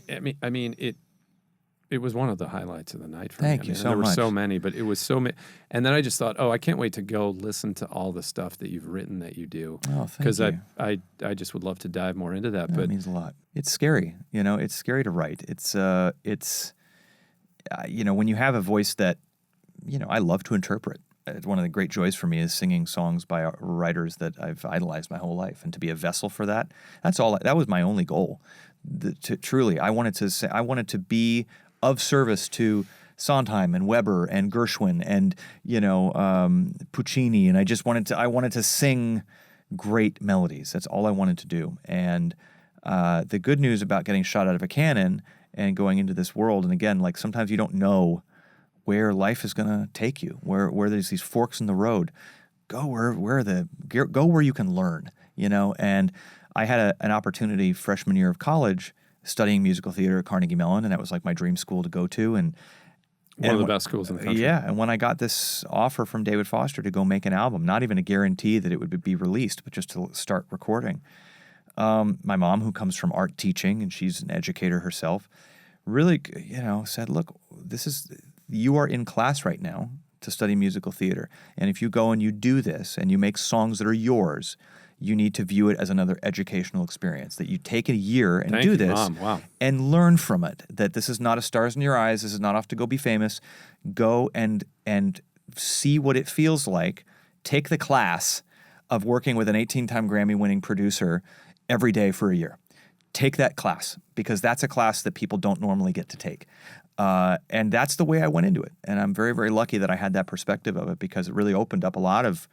it was one of the highlights of the night for Thank me. you so there much. were so many, but it was so many. And then I just thought, I can't wait to go listen to all the stuff that you've written that you do. Oh, thank Because you. I just would love to dive more into that. That But means a lot. It's scary, It's scary to write. It's when you have a voice that, I love to interpret. One of the great joys for me is singing songs by writers that I've idolized my whole life, and to be a vessel for that. That was my only goal. I wanted to be of service to Sondheim and Weber and Gershwin and Puccini, and I wanted to sing great melodies. That's all I wanted to do. And the good news about getting shot out of a cannon and going into this world, and again, like sometimes you don't know where life is going to take you, where there's these forks in the road. Go where you can learn, And I had an opportunity freshman year of college studying musical theater at Carnegie Mellon, and that was like my dream school to go to. And one of the best schools in the country. Yeah, and when I got this offer from David Foster to go make an album, not even a guarantee that it would be released, but just to start recording. My mom, who comes from art teaching, and she's an educator herself, really, said, look, you are in class right now to study musical theater. And if you go and you do this and you make songs that are yours, you need to view it as another educational experience, that you take a year and do this Mom. Wow. and learn from it, that this is not a stars in your eyes. This is not off to go be famous. Go and see what it feels like. Take the class of working with an 18-time Grammy-winning producer every day for a year. Take that class, because that's a class that people don't normally get to take. And that's the way I went into it. And I'm very, very lucky that I had that perspective of it, because it really opened up a lot of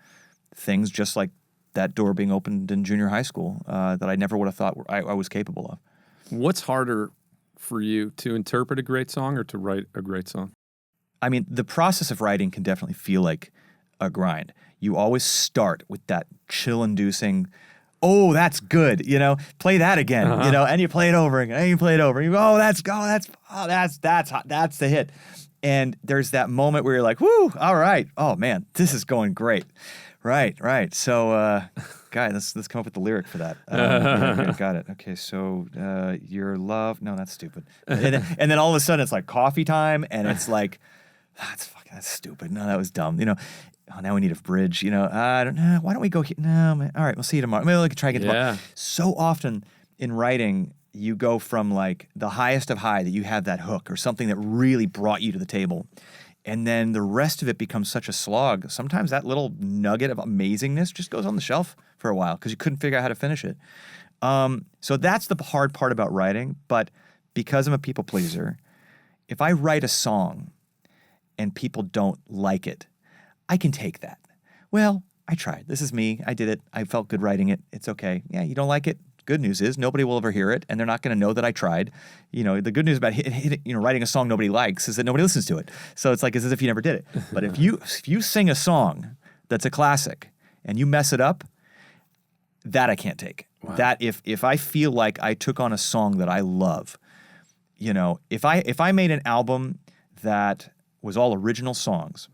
things, just like that door being opened in junior high school, that I never would have thought I was capable of. What's harder for you, to interpret a great song or to write a great song? I mean, the process of writing can definitely feel like a grind. You always start with that chill-inducing, oh, that's good, play that again, and you play it over again, and you play it over, and you go, that's the hit. And there's that moment where you're like, whoo, all right, oh man, this is going great. Right. So, guy, let's come up with the lyric for that. Got it. Okay, so your love. No, that's stupid. And then all of a sudden it's like coffee time, and it's like, that's stupid. No, that was dumb. Oh, now we need a bridge. I don't know. Why don't we go here? No, man. All right, we'll see you tomorrow. Maybe we can try again tomorrow. So often in writing, you go from like the highest of high, that you have that hook or something that really brought you to the table. And then the rest of it becomes such a slog. Sometimes that little nugget of amazingness just goes on the shelf for a while because you couldn't figure out how to finish it. So that's the hard part about writing. But because I'm a people pleaser, if I write a song and people don't like it, I can take that. Well, I tried. This is me. I did it. I felt good writing it. It's okay. Yeah, you don't like it? Good news is nobody will ever hear it, and they're not going to know that I tried. The good news about writing a song nobody likes is that nobody listens to it. So it's like it's as if you never did it. But if you sing a song that's a classic and you mess it up, that I can't take. Wow. That if I feel like I took on a song that I love, if I made an album that was all original songs,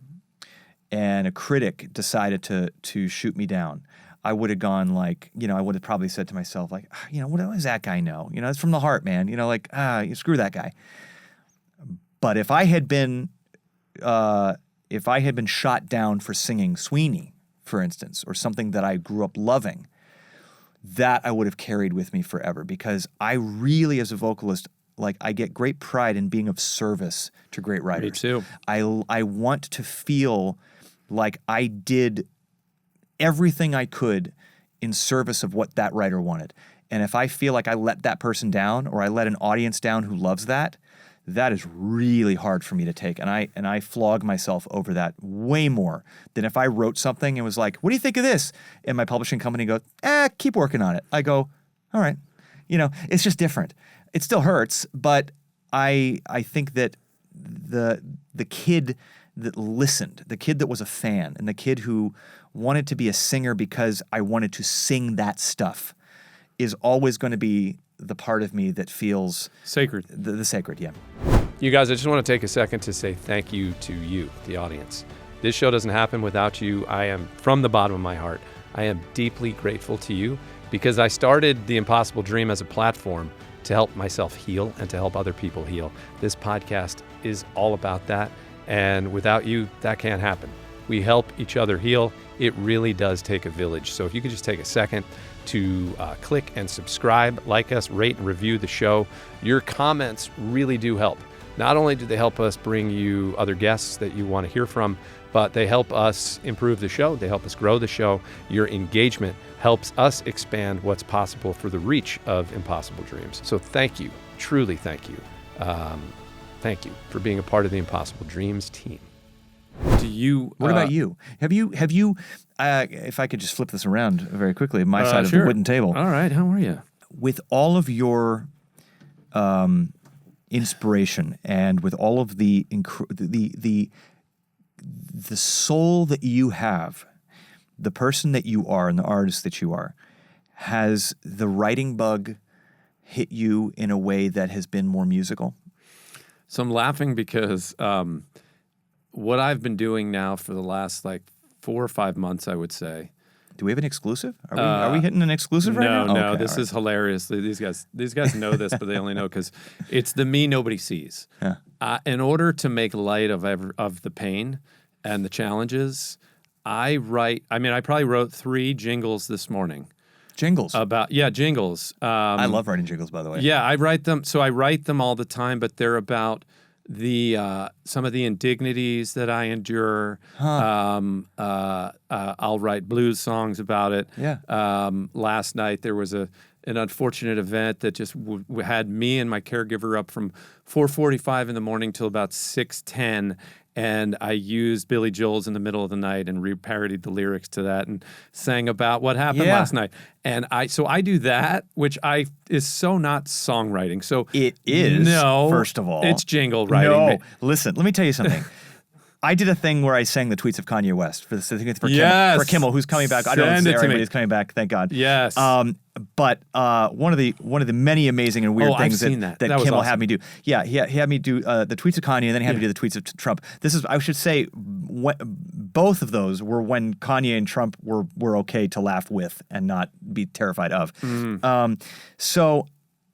and a critic decided to shoot me down, I would have gone like, I would have probably said to myself, like, what does that guy know? It's from the heart, man. Screw that guy. But if I had been shot down for singing Sweeney, for instance, or something that I grew up loving, that I would have carried with me forever, because I really, as a vocalist, like, I get great pride in being of service to great writers. Me too. I want to feel like I did everything I could in service of what that writer wanted. And if I feel like I let that person down, or I let an audience down who loves that, that is really hard for me to take. And I flog myself over that way more than if I wrote something and was like, what do you think of this? And my publishing company goes, keep working on it. I go, all right. It's just different. It still hurts, but I think that the kid that listened, the kid that was a fan, and the kid who wanted to be a singer because I wanted to sing that stuff, is always going to be the part of me that feels sacred. The sacred, yeah. You guys, I just want to take a second to say thank you to you, the audience. This show doesn't happen without you. I am, from the bottom of my heart, I am deeply grateful to you, because I started The Impossible Dream as a platform to help myself heal and to help other people heal. This podcast is all about that. And without you, that can't happen. We help each other heal. It really does take a village. So if you could just take a second to click and subscribe, like us, rate and review the show. Your comments really do help. Not only do they help us bring you other guests that you want to hear from, but they help us improve the show. They help us grow the show. Your engagement helps us expand what's possible for the reach of Impossible Dreams. So thank you. Truly thank you. Thank you for being a part of the Impossible Dreams team. What about you? Have you? If I could just flip this around very quickly, my side of the wooden table. All right, how are you? With all of your inspiration, and with all of the soul that you have, the person that you are, and the artist that you are, has the writing bug hit you in a way that has been more musical? So I'm laughing because what I've been doing now for the last 4 or 5 months, I would say. Do we have an exclusive? Are we hitting an exclusive right now? No, this is hilarious. These guys know this, but they only know because it's the me nobody sees. Yeah. In order to make light of the pain and the challenges, I probably wrote 3 jingles this morning. Jingles? Jingles. I love writing jingles, by the way. Yeah, I write them. So I write them all the time, but they're about some of the indignities that I endure. I'll write blues songs about it. Yeah. Last night there was an unfortunate event that just had me and my caregiver up from 4:45 in the morning till about 6:10. And I used Billy Joel's In the Middle of the Night and parodied the lyrics to that and sang about what happened last night. And so I do that, which is so not songwriting. So It is, no, first of all. it's jingle writing. No, listen, let me tell you something. I did a thing where I sang the tweets of Kanye West for Yes. for Kimmel, who's coming back. I don't know if Send it's it to airing, me. but he's coming back. Thank God. Yes. But one of the many amazing and weird I've things seen that that. That was Kimmel awesome. had me do. Yeah, he had me do the tweets of Kanye, and then he had me do the tweets of Trump. This is, I should say, both of those were when Kanye and Trump were okay to laugh with and not be terrified of. So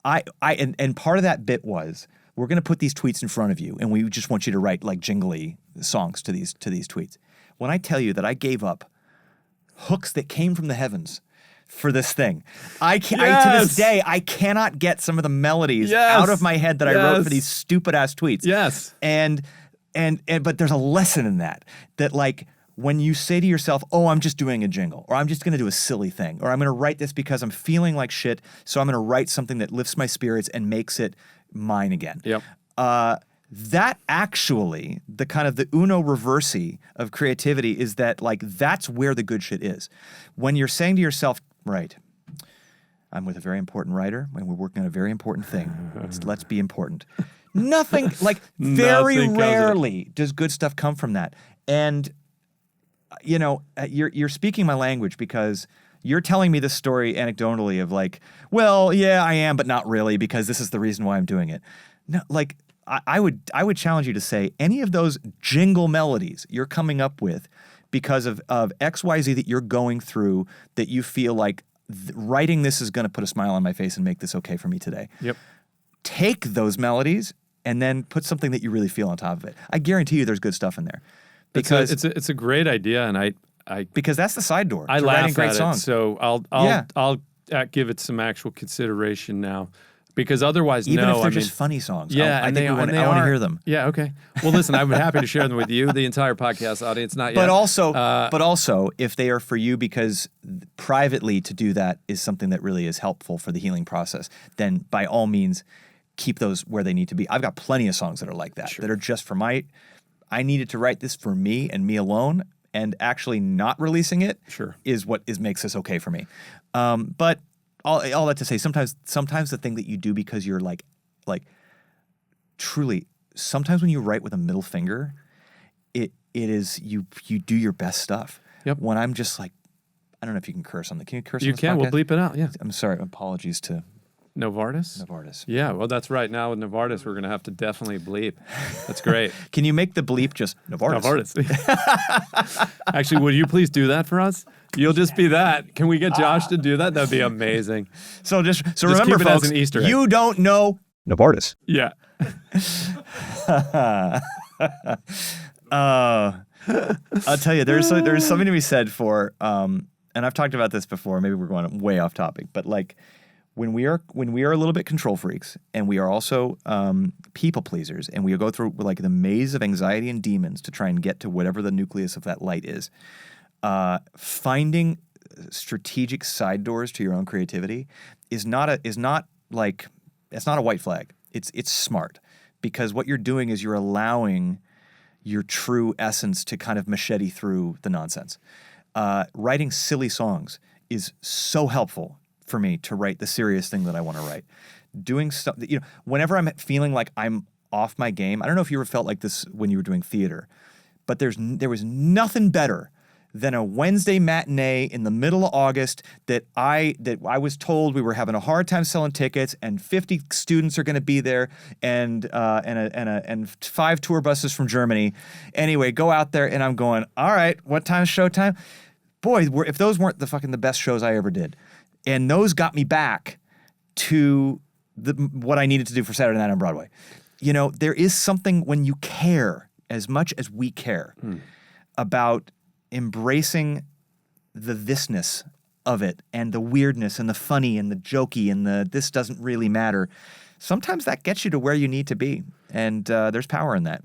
and part of that bit was, we're going to put these tweets in front of you, and we just want you to write like jingly songs to these tweets. When I tell you that I gave up hooks that came from the heavens for this thing, to this day I cannot get some of the melodies out of my head that I wrote for these stupid ass tweets. Yes. And but there's a lesson in that like, when you say to yourself, oh, I'm just doing a jingle, or I'm just going to do a silly thing, or I'm going to write this because I'm feeling like shit, so I'm going to write something that lifts my spirits and makes it mine again. Yep. That actually, the kind of the uno reversi of creativity is that, like, that's where the good shit is. When you're saying to yourself, right, I'm with a very important writer and we're working on a very important thing. Let's be important. Nothing, like, very Nothing comes of it. rarely does good stuff come from that. And, you know, you're speaking my language, because you're telling me this story anecdotally of like, well, yeah, I am, but not really, because this is the reason why I'm doing it. No, like, I would challenge you to say any of those jingle melodies you're coming up with because of XYZ that you're going through, that you feel like writing this is going to put a smile on my face and make this okay for me today. Yep. Take those melodies and then put something that you really feel on top of it. I guarantee you there's good stuff in there. Because it's a great idea, and I because that's the side door I to writing laugh great at songs. it. So I'll give it some actual consideration now, because otherwise, Even no, if they're I just mean, funny songs. yeah, I and think they I want to are. hear them. Yeah, okay. Well, listen, I'm happy to share them with you, the entire podcast audience. Not yet, But also, if they are for you because privately to do that is something that really is helpful for the healing process, then by all means, keep those where they need to be. I've got plenty of songs that are like that, that are just for I needed to write this for me and me alone, and actually not releasing it is what makes this okay for me. But all that to say, sometimes the thing that you do because you're like truly, sometimes when you write with a middle finger, it is you do your best stuff. Yep. When I'm just like, I don't know if you can curse on the. Can you curse? You on this can. We'll podcast? bleep it out. Yeah. I'm sorry. Apologies to Novartis. Yeah. Well, that's right. Now with Novartis, we're going to have to definitely bleep. That's great. Can you make the bleep just Novartis? Actually, would you please do that for us? You'll just be that. Can we get Josh to do that? That'd be amazing. So remember, keep it as folks, an Easter egg. you don't know Novartis. Yeah. I'll tell you, there's something to be said for, and I've talked about this before. Maybe we're going way off topic, but like when we are a little bit control freaks, and we are also people pleasers, and we go through like the maze of anxiety and demons to try and get to whatever the nucleus of that light is. Finding strategic side doors to your own creativity is not a white flag. It's smart, because what you're doing is you're allowing your true essence to kind of machete through the nonsense. Writing silly songs is so helpful for me to write the serious thing that I want to write. Doing stuff, whenever I'm feeling like I'm off my game, I don't know if you ever felt like this when you were doing theater, but there was nothing better than a Wednesday matinee in the middle of August that I was told we were having a hard time selling tickets, and 50 students are going to be there, and 5 tour buses from Germany. Anyway, go out there, and I'm going, all right, what time's showtime? Boy, if those weren't the best shows I ever did, and those got me back to what I needed to do for Saturday night on Broadway. There is something when you care as much as we care about embracing the thisness of it, and the weirdness, and the funny, and the jokey, and the this doesn't really matter. Sometimes that gets you to where you need to be, and there's power in that.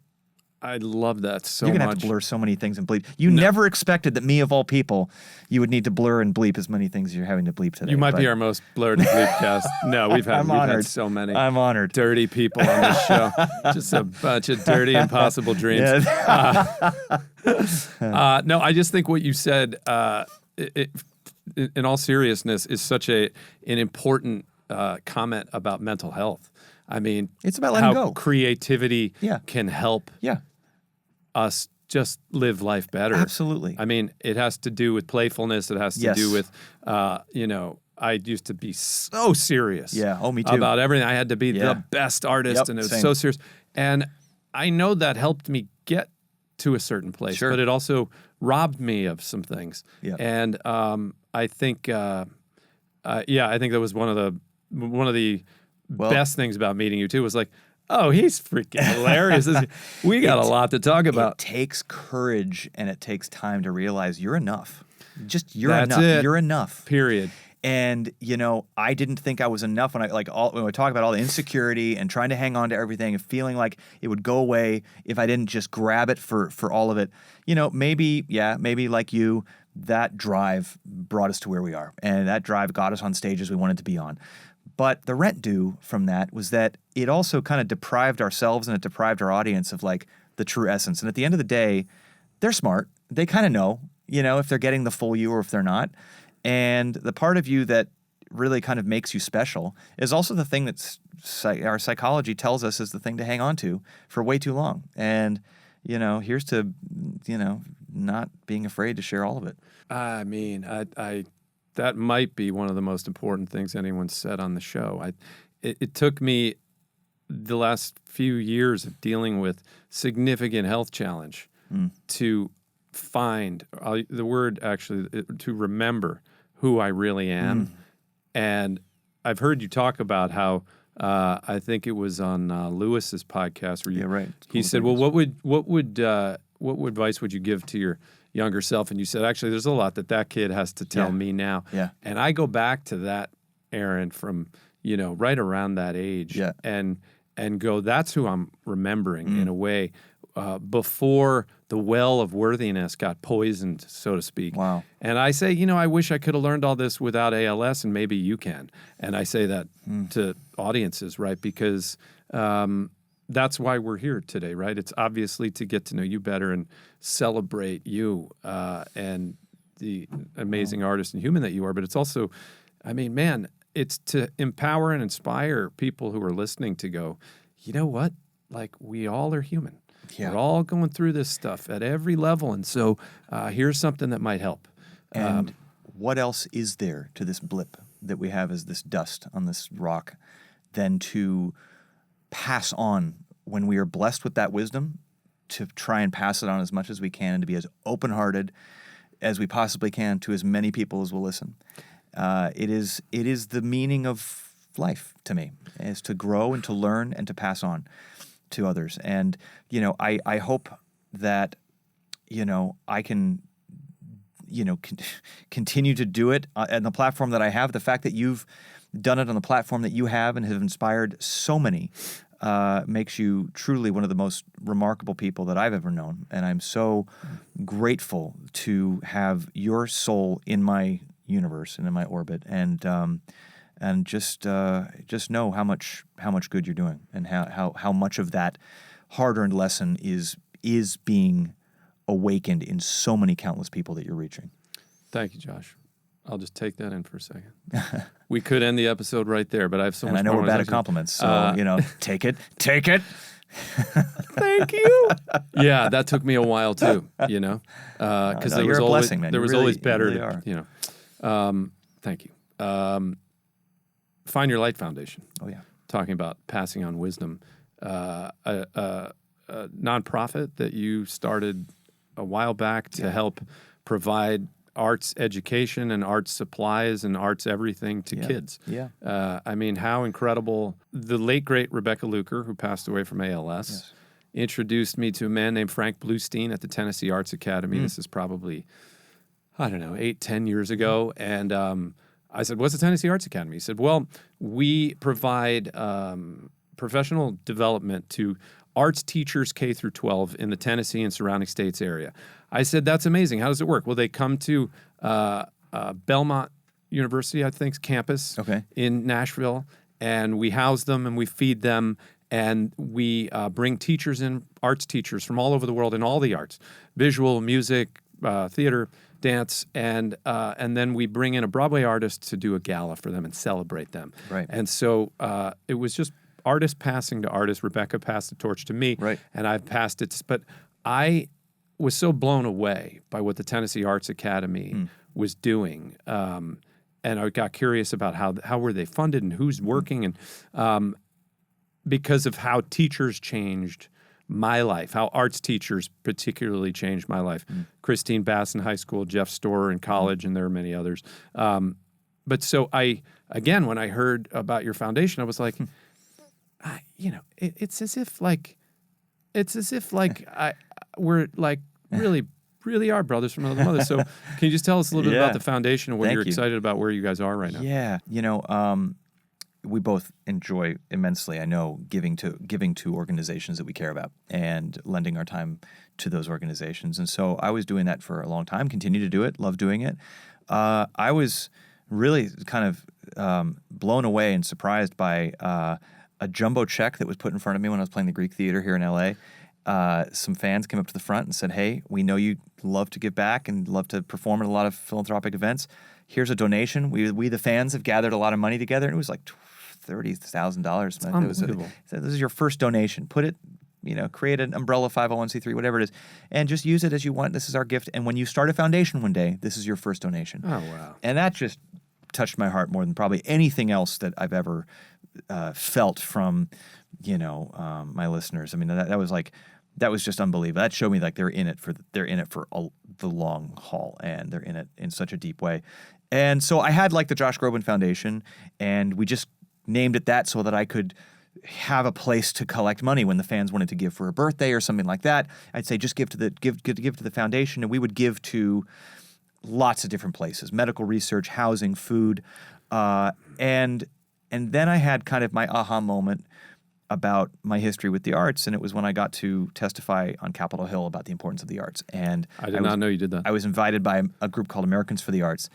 I love that so You're much. going to have to blur so many things and bleep. You never expected that me, of all people, you would need to blur and bleep as many things as you're having to bleep today. You might but be our most blurred and bleep cast. No, we've had honored. so many I'm honored. dirty people on this show. Just a bunch of dirty, impossible dreams. Yeah. No, I just think what you said, in all seriousness, is such an important comment about mental health. I mean, It's about letting how go. creativity Yeah. can help Yeah, us just live life better. absolutely. I mean, it has to do with playfulness. It has to Yes. do with, I used to be so serious. Yeah. Oh, me too. About everything. I had to be Yeah. the best artist, Yep, and it was same. so serious. And I know that helped me get to a certain place, Sure. but it also robbed me of some things. Yep. And I think, I think that was one of the best things about meeting you too. Was like, oh, he's freaking hilarious. We got a lot to talk It about. takes courage and it takes time to realize you're enough. You're That's enough. it. You're enough. Period. And I didn't think I was enough when I talk about all the insecurity and trying to hang on to everything and feeling like it would go away if I didn't just grab it for all of it. Maybe like you, that drive brought us to where we are, and that drive got us on stages we wanted to be on. But the rent due from that was that it also kind of deprived ourselves and it deprived our audience of like the true essence. And at the end of the day, they're smart. They kind of know, if they're getting the full you or if they're not. And the part of you that really kind of makes you special is also the thing that our psychology tells us is the thing to hang on to for way too long. And, here's to, not being afraid to share all of it. I mean, I that might be one of the most important things anyone said on the show. It took me the last few years of dealing with significant health challenge to find the word actually to remember who I really am. And I've heard you talk about how I think it was on Lewis's podcast where Yeah, right. he said, "Well, what advice would you give to your younger self?" And you said, "Actually, there's a lot that kid has to tell me now." Yeah. And I go back to that, Aaron, from right around that age, Yeah. and go, that's who I'm remembering in a way. Before the well of worthiness got poisoned, so to speak. Wow. And I say, I wish I could have learned all this without ALS, and maybe you can. And I say that to audiences, right? Because that's why we're here today, right? It's obviously to get to know you better and celebrate you and the amazing artist and human that you are. But it's also, it's to empower and inspire people who are listening to go, you know what? Like, we all are human. Yeah. We're all going through this stuff at every level. And so here's something that might help. And what else is there to this blip that we have as this dust on this rock than to pass on when we are blessed with that wisdom, to try and pass it on as much as we can and to be as open-hearted as we possibly can to as many people as will listen. It is the meaning of life to me, is to grow and to learn and to pass on to others. And, I hope that, I can, continue to do it on the platform that I have. The fact that you've done it on the platform that you have and have inspired so many makes you truly one of the most remarkable people that I've ever known. And I'm so grateful to have your soul in my universe and in my orbit. And just know how much good you're doing, and how much of that hard-earned lesson is being awakened in so many countless people that you're reaching. Thank you, Josh. I'll just take that in for a second. We could end the episode right there, but I have so And much I know more we're bad to at say. compliments, so take it. Thank you. Yeah, that took me a while too, because No, there you're was a always blessing, man. there You was really- always you better really to, thank you. Find Your Light Foundation. Oh yeah. Talking about passing on wisdom, a nonprofit that you started a while back to help provide arts education and arts supplies and arts everything to kids. Yeah. How incredible. The late, great Rebecca Luker, who passed away from ALS, introduced me to a man named Frank Bluestein at the Tennessee Arts Academy. This is probably, 8-10 years ago. And I said, "What's the Tennessee Arts Academy?" He said, "Well, we provide professional development to arts teachers K through 12 in the Tennessee and surrounding states area. I said, that's amazing. How does it work? Well, they come to Belmont University, I think's campus in Nashville, and we house them and we feed them, and we bring teachers in, arts teachers from all over the world in all the arts, visual, music, theater, dance, and then we bring in a Broadway artist to do a gala for them and celebrate them. Right. And so it was just artist passing to artist. Rebecca passed the torch to me, Right. and I've passed it. But I was so blown away by what the Tennessee Arts Academy was doing, and I got curious about how were they funded and who's working, and because of how teachers changed my life, how arts teachers particularly changed my life. Christine Bass in high school, Jeff Storer in college, and there are many others. But so when I heard about your foundation, I was like, it's as if we're like really are brothers from another mother. So can you just tell us a little bit about the foundation and what Thank you're you. excited about, where you guys are right now? Yeah, we both enjoy immensely, I know, giving to organizations that we care about and lending our time to those organizations. And so I was doing that for a long time, continue to do it, love doing it. I was really kind of blown away and surprised by a jumbo check that was put in front of me when I was playing the Greek Theater here in LA. Some fans came up to the front and said, "Hey, we know you love to give back and love to perform at a lot of philanthropic events. Here's a donation. We the fans have gathered a lot of money together." And it was like $30,000. Unbelievable. This is your first donation. Put it, create an umbrella 501c3, whatever it is, and just use it as you want. This is our gift. And when you start a foundation one day, this is your first donation. Oh, wow. And that just touched my heart more than probably anything else that I've ever felt from, my listeners. I mean, that was just unbelievable. That showed me like they're in it for the long haul, and they're in it in such a deep way. And so I had like the Josh Groban Foundation, and we just named it that so that I could have a place to collect money when the fans wanted to give for a birthday or something like that. I'd say just give to the foundation, and we would give to lots of different places: medical research, housing, food, and then I had kind of my aha moment about my history with the arts, and it was when I got to testify on Capitol Hill about the importance of the arts. And I did not know you did that. I was invited by a group called Americans for the Arts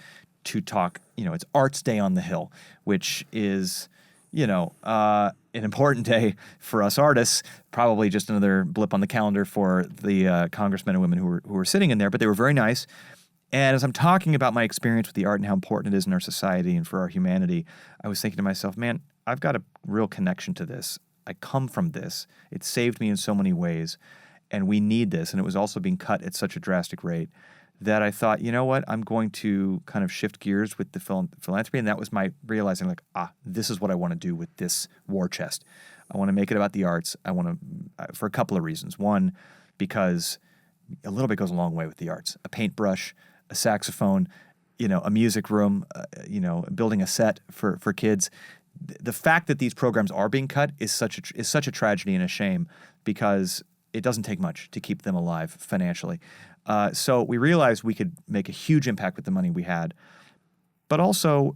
to talk. It's Arts Day on the Hill, which is, an important day for us artists. Probably just another blip on the calendar for the congressmen and women who were sitting in there, but they were very nice. And as I'm talking about my experience with the art and how important it is in our society and for our humanity, I was thinking to myself, man, I've got a real connection to this. I come from this. It saved me in so many ways, and we need this. And it was also being cut at such a drastic rate that I thought, you know what, I'm going to kind of shift gears with the philanthropy. And that was my realizing, like, this is what I want to do with this war chest. I want to make it about the arts. I want to, for a couple of reasons. One, because a little bit goes a long way with the arts. A paintbrush, a saxophone, a music room, building a set for kids. The fact that these programs are being cut is such a tragedy and a shame, because it doesn't take much to keep them alive financially. So we realized we could make a huge impact with the money we had, but also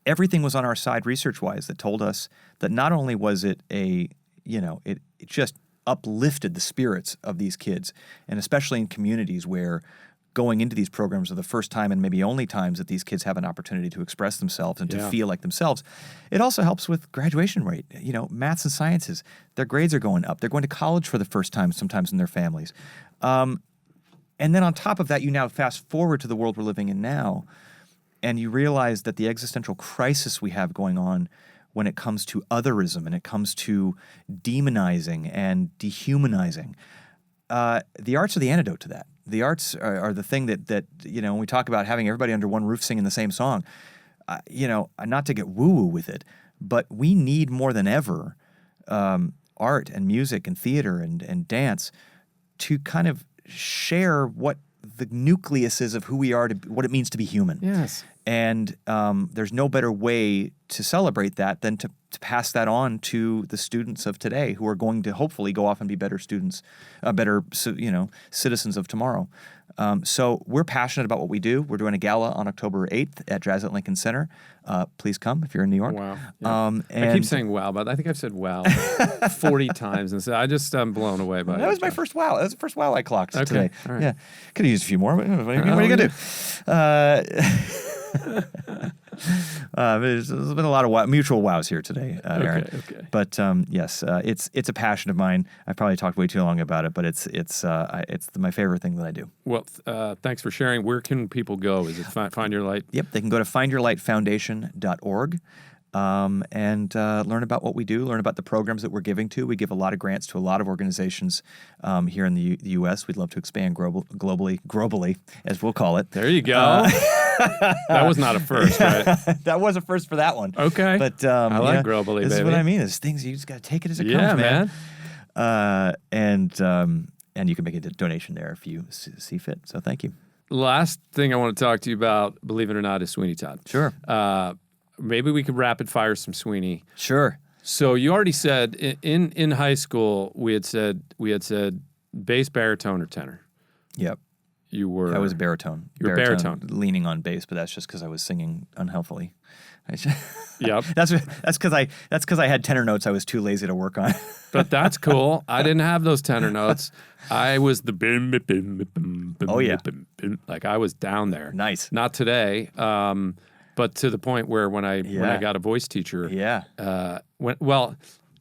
everything was on our side research-wise that told us that not only was it it just uplifted the spirits of these kids, and especially in communities where going into these programs are the first time and maybe only times that these kids have an opportunity to express themselves and to feel like themselves. It also helps with graduation rate. Maths and sciences, their grades are going up. They're going to college for the first time sometimes in their families. And then on top of that, you now fast forward to the world we're living in now, and you realize that the existential crisis we have going on when it comes to otherism and it comes to demonizing and dehumanizing, the arts are the antidote to that. The arts are the thing that when we talk about having everybody under one roof singing the same song, not to get woo-woo with it, but we need more than ever art and music and theater and dance to kind of share what the nucleus is of who we are, what it means to be human. Yes. And there's no better way to celebrate that than to to pass that on to the students of today who are going to hopefully go off and be better students, better citizens of tomorrow. So we're passionate about what we do. We're doing a gala on October 8th at Jazz at Lincoln Center. Please come if you're in New York. Wow. Yeah. I keep saying wow, but I think I've said wow 40 times. And so I'm blown away by it. That was my first wow. That was the first wow I clocked today. All right. Yeah. Could have used a few more, but what are you going to do? There's been a lot of mutual wows here today, Aaron. Okay. But yes, it's a passion of mine. I've probably talked way too long about it, but it's my favorite thing that I do. Well, thanks for sharing. Where can people go? Is it Find Your Light? Yep, they can go to findyourlightfoundation.org. And learn about what we do, learn about the programs that we're giving to. We give a lot of grants to a lot of organizations here in the U.S. We'd love to expand globally, as we'll call it. There you go. That was not a first, right? That was a first for that one. Okay. But I like globally, this baby. is what I mean. Is things you just got to take it as it Yeah, comes, man. And you can make a donation there if you see fit. So thank you. Last thing I want to talk to you about, believe it or not, is Sweeney Todd. Sure. Maybe we could rapid fire some Sweeney. Sure. So you already said in high school we had said bass, baritone, or tenor. Yep. You were. I was a baritone. You were baritone. Leaning on bass, but that's just because I was singing unhealthily. Yep. That's because I had tenor notes I was too lazy to work on. But that's cool. I didn't have those tenor notes. I was the bim, bim, bim, bim, bim, Oh, yeah. bim, bim. Like I was down there. Nice. Not today. But to the point where when I got a voice teacher,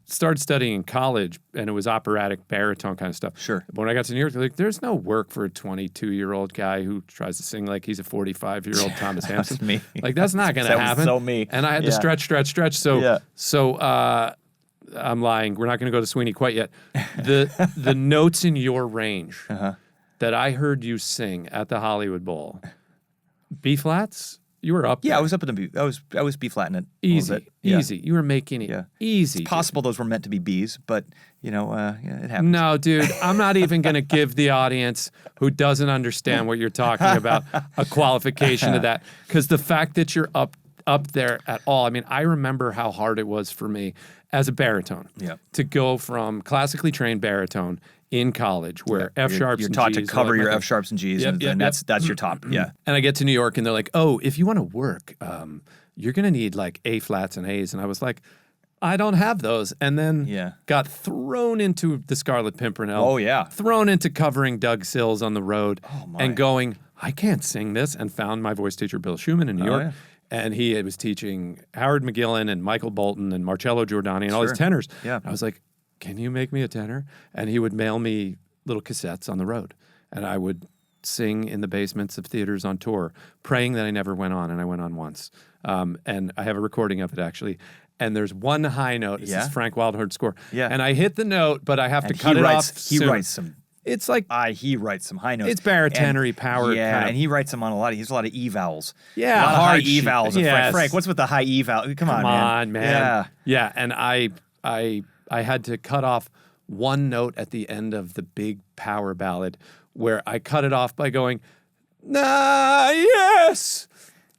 started studying in college, and it was operatic baritone kind of stuff. Sure. But when I got to New York, like, there's no work for a 22-year-old guy who tries to sing like he's a 45-year-old Thomas Hampson. That's me. Like that's not going to That was happen. so me. And I had to stretch. So I'm lying. We're not going to go to Sweeney quite yet. The notes in your range that I heard you sing at the Hollywood Bowl, B flats. You were up there. Yeah, I was up in the B. I was B flatting it. Easy. You were making it easy. It's possible those were meant to be Bs, but it happens. No, dude, I'm not even going to give the audience who doesn't understand what you're talking about a qualification to that, because the fact that you're up there at all. I mean, I remember how hard it was for me as a baritone to go from classically trained baritone in college, where F sharps. You're and taught Gs to cover are like your my F sharps and Gs, Yep, and that's your top. Yeah. And I get to New York, and they're like, "Oh, if you want to work, you're going to need like A flats and A's." And I was like, "I don't have those." And then got thrown into the Scarlet Pimpernel. Oh yeah. Thrown into covering Doug Sills on the road, my. and going, "I can't sing this." And found my voice teacher Bill Schumann in New York. Yeah. And he was teaching Howard McGillen and Michael Bolton and Marcello Giordani and all these tenors. Yeah. I was like, "Can you make me a tenor?" And he would mail me little cassettes on the road, and I would sing in the basements of theaters on tour, praying that I never went on, and I went on once. And I have a recording of it actually. And there's one high note. This is Frank Wildhorn score. Yeah. And I hit the note, but I have to cut it off. He writes some. It's like He writes some high notes. it's baritonery powered. Yeah, kind of, and he writes them on a lot. He has a lot of E vowels. Yeah, a lot of hard high E shit. vowels. Yes. Frank, what's with the high E vowel? Come on, man. Yeah. And I had to cut off one note at the end of the big power ballad, where I cut it off by going, "Nah, yes."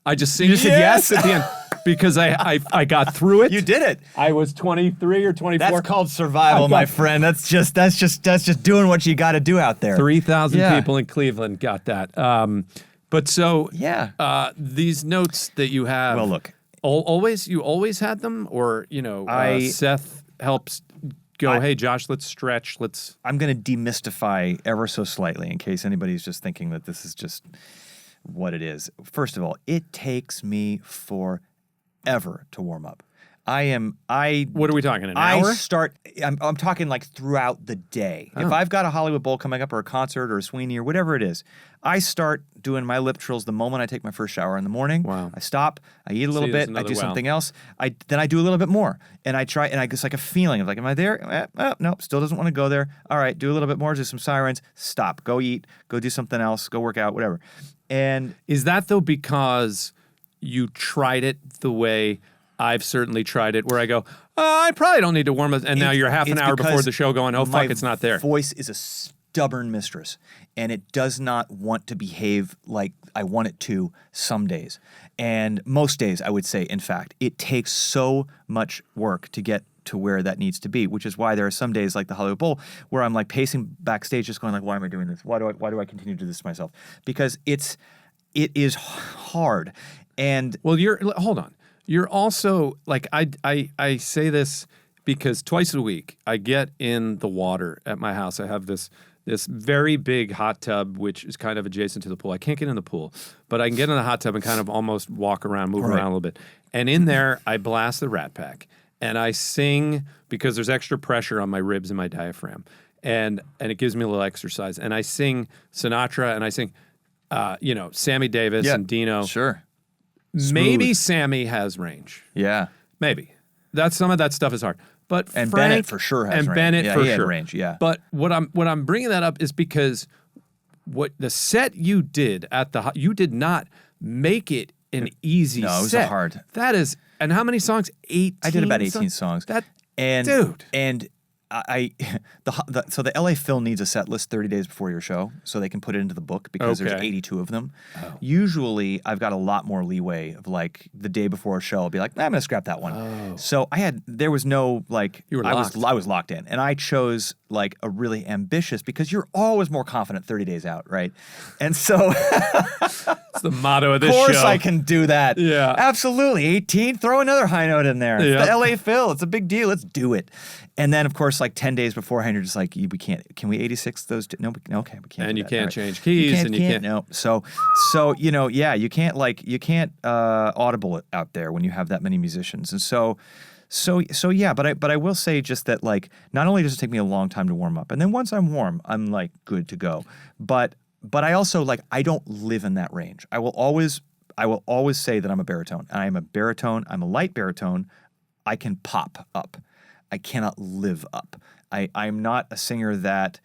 I just sing said yes? at the end because I got through it. You did it. I was 23 or 24. That's called survival, my friend. That's just doing what you got to do out there. 3,000 people in Cleveland got that. But so these notes that you have. Well, look. You always had them, or Seth helps go. Hey, Josh, let's stretch. I'm going to demystify ever so slightly in case anybody's just thinking that this is just what it is. First of all, it takes me forever to warm up. What are we talking, an hour? I'm talking like throughout the day. If I've got a Hollywood Bowl coming up or a concert or a Sweeney or whatever it is, I start doing my lip trills the moment I take my first shower in the morning. Wow. I stop, I eat a little bit, I do something else. Then I do a little bit more. And I try, and I just like a feeling of like, am I there? Nope, still doesn't want to go there. All right, do a little bit more, do some sirens, stop, go eat, go do something else, go work out, whatever. And is that though because you tried it the way I've certainly tried it, where I go, I probably don't need to warm up, and now you're half an hour before the show going, oh, fuck, it's not there. Voice is stubborn mistress, and it does not want to behave like I want it to some days. And most days, I would say, in fact, it takes so much work to get to where that needs to be, which is why there are some days like the Hollywood Bowl where I'm like pacing backstage just going like, why am I doing this? Why do I continue to do this to myself? Because it is hard. And Well, hold on. You're also like I say this because twice a week I get in the water at my house. I have this very big hot tub which is kind of adjacent to the pool. I can't get in the pool, but I can get in the hot tub and kind of almost walk around, move around a little bit. And in there, I blast the Rat Pack and I sing because there's extra pressure on my ribs and my diaphragm, and it gives me a little exercise. And I sing Sinatra and I sing, Sammy Davis and Dino. Sure. Maybe Sammy has range. Yeah. Maybe. Some of that stuff is hard. But And Frank, Bennett for sure has and range. Bennett Yeah, for he had sure. range, yeah. But what I'm bringing that up is because what the set you did you did not make it an easy set. No, it was hard. That is, and how many songs? 18. I did about 18 songs. Dude. And so the LA Phil needs a set list 30 days before your show so they can put it into the book because there's Okay. 82 of them. Oh. Usually I've got a lot more leeway of like the day before a show I'll be like, I'm going to scrap that one. Oh. So there was no like, You were I locked. was locked in, and I chose like a really ambitious because you're always more confident 30 days out, right? And so It's the motto of this of course show. I can do that. Yeah. Absolutely. 18, throw another high note in there. Yeah. It's the LA Phil. It's a big deal. Let's do it. And then, of course, like 10 days beforehand, you're just like, we can't. Can we 86 those? No, okay, we can't. And do you that. can't All right. change keys, and you can't. No. So you can't audible it out there when you have that many musicians. And so yeah. But I will say just that like not only does it take me a long time to warm up, and then once I'm warm, I'm like good to go. But I also like I don't live in that range. I will always say that I'm a baritone. I am a baritone. I'm a light baritone. I can pop up. I cannot live up. I'm not a singer that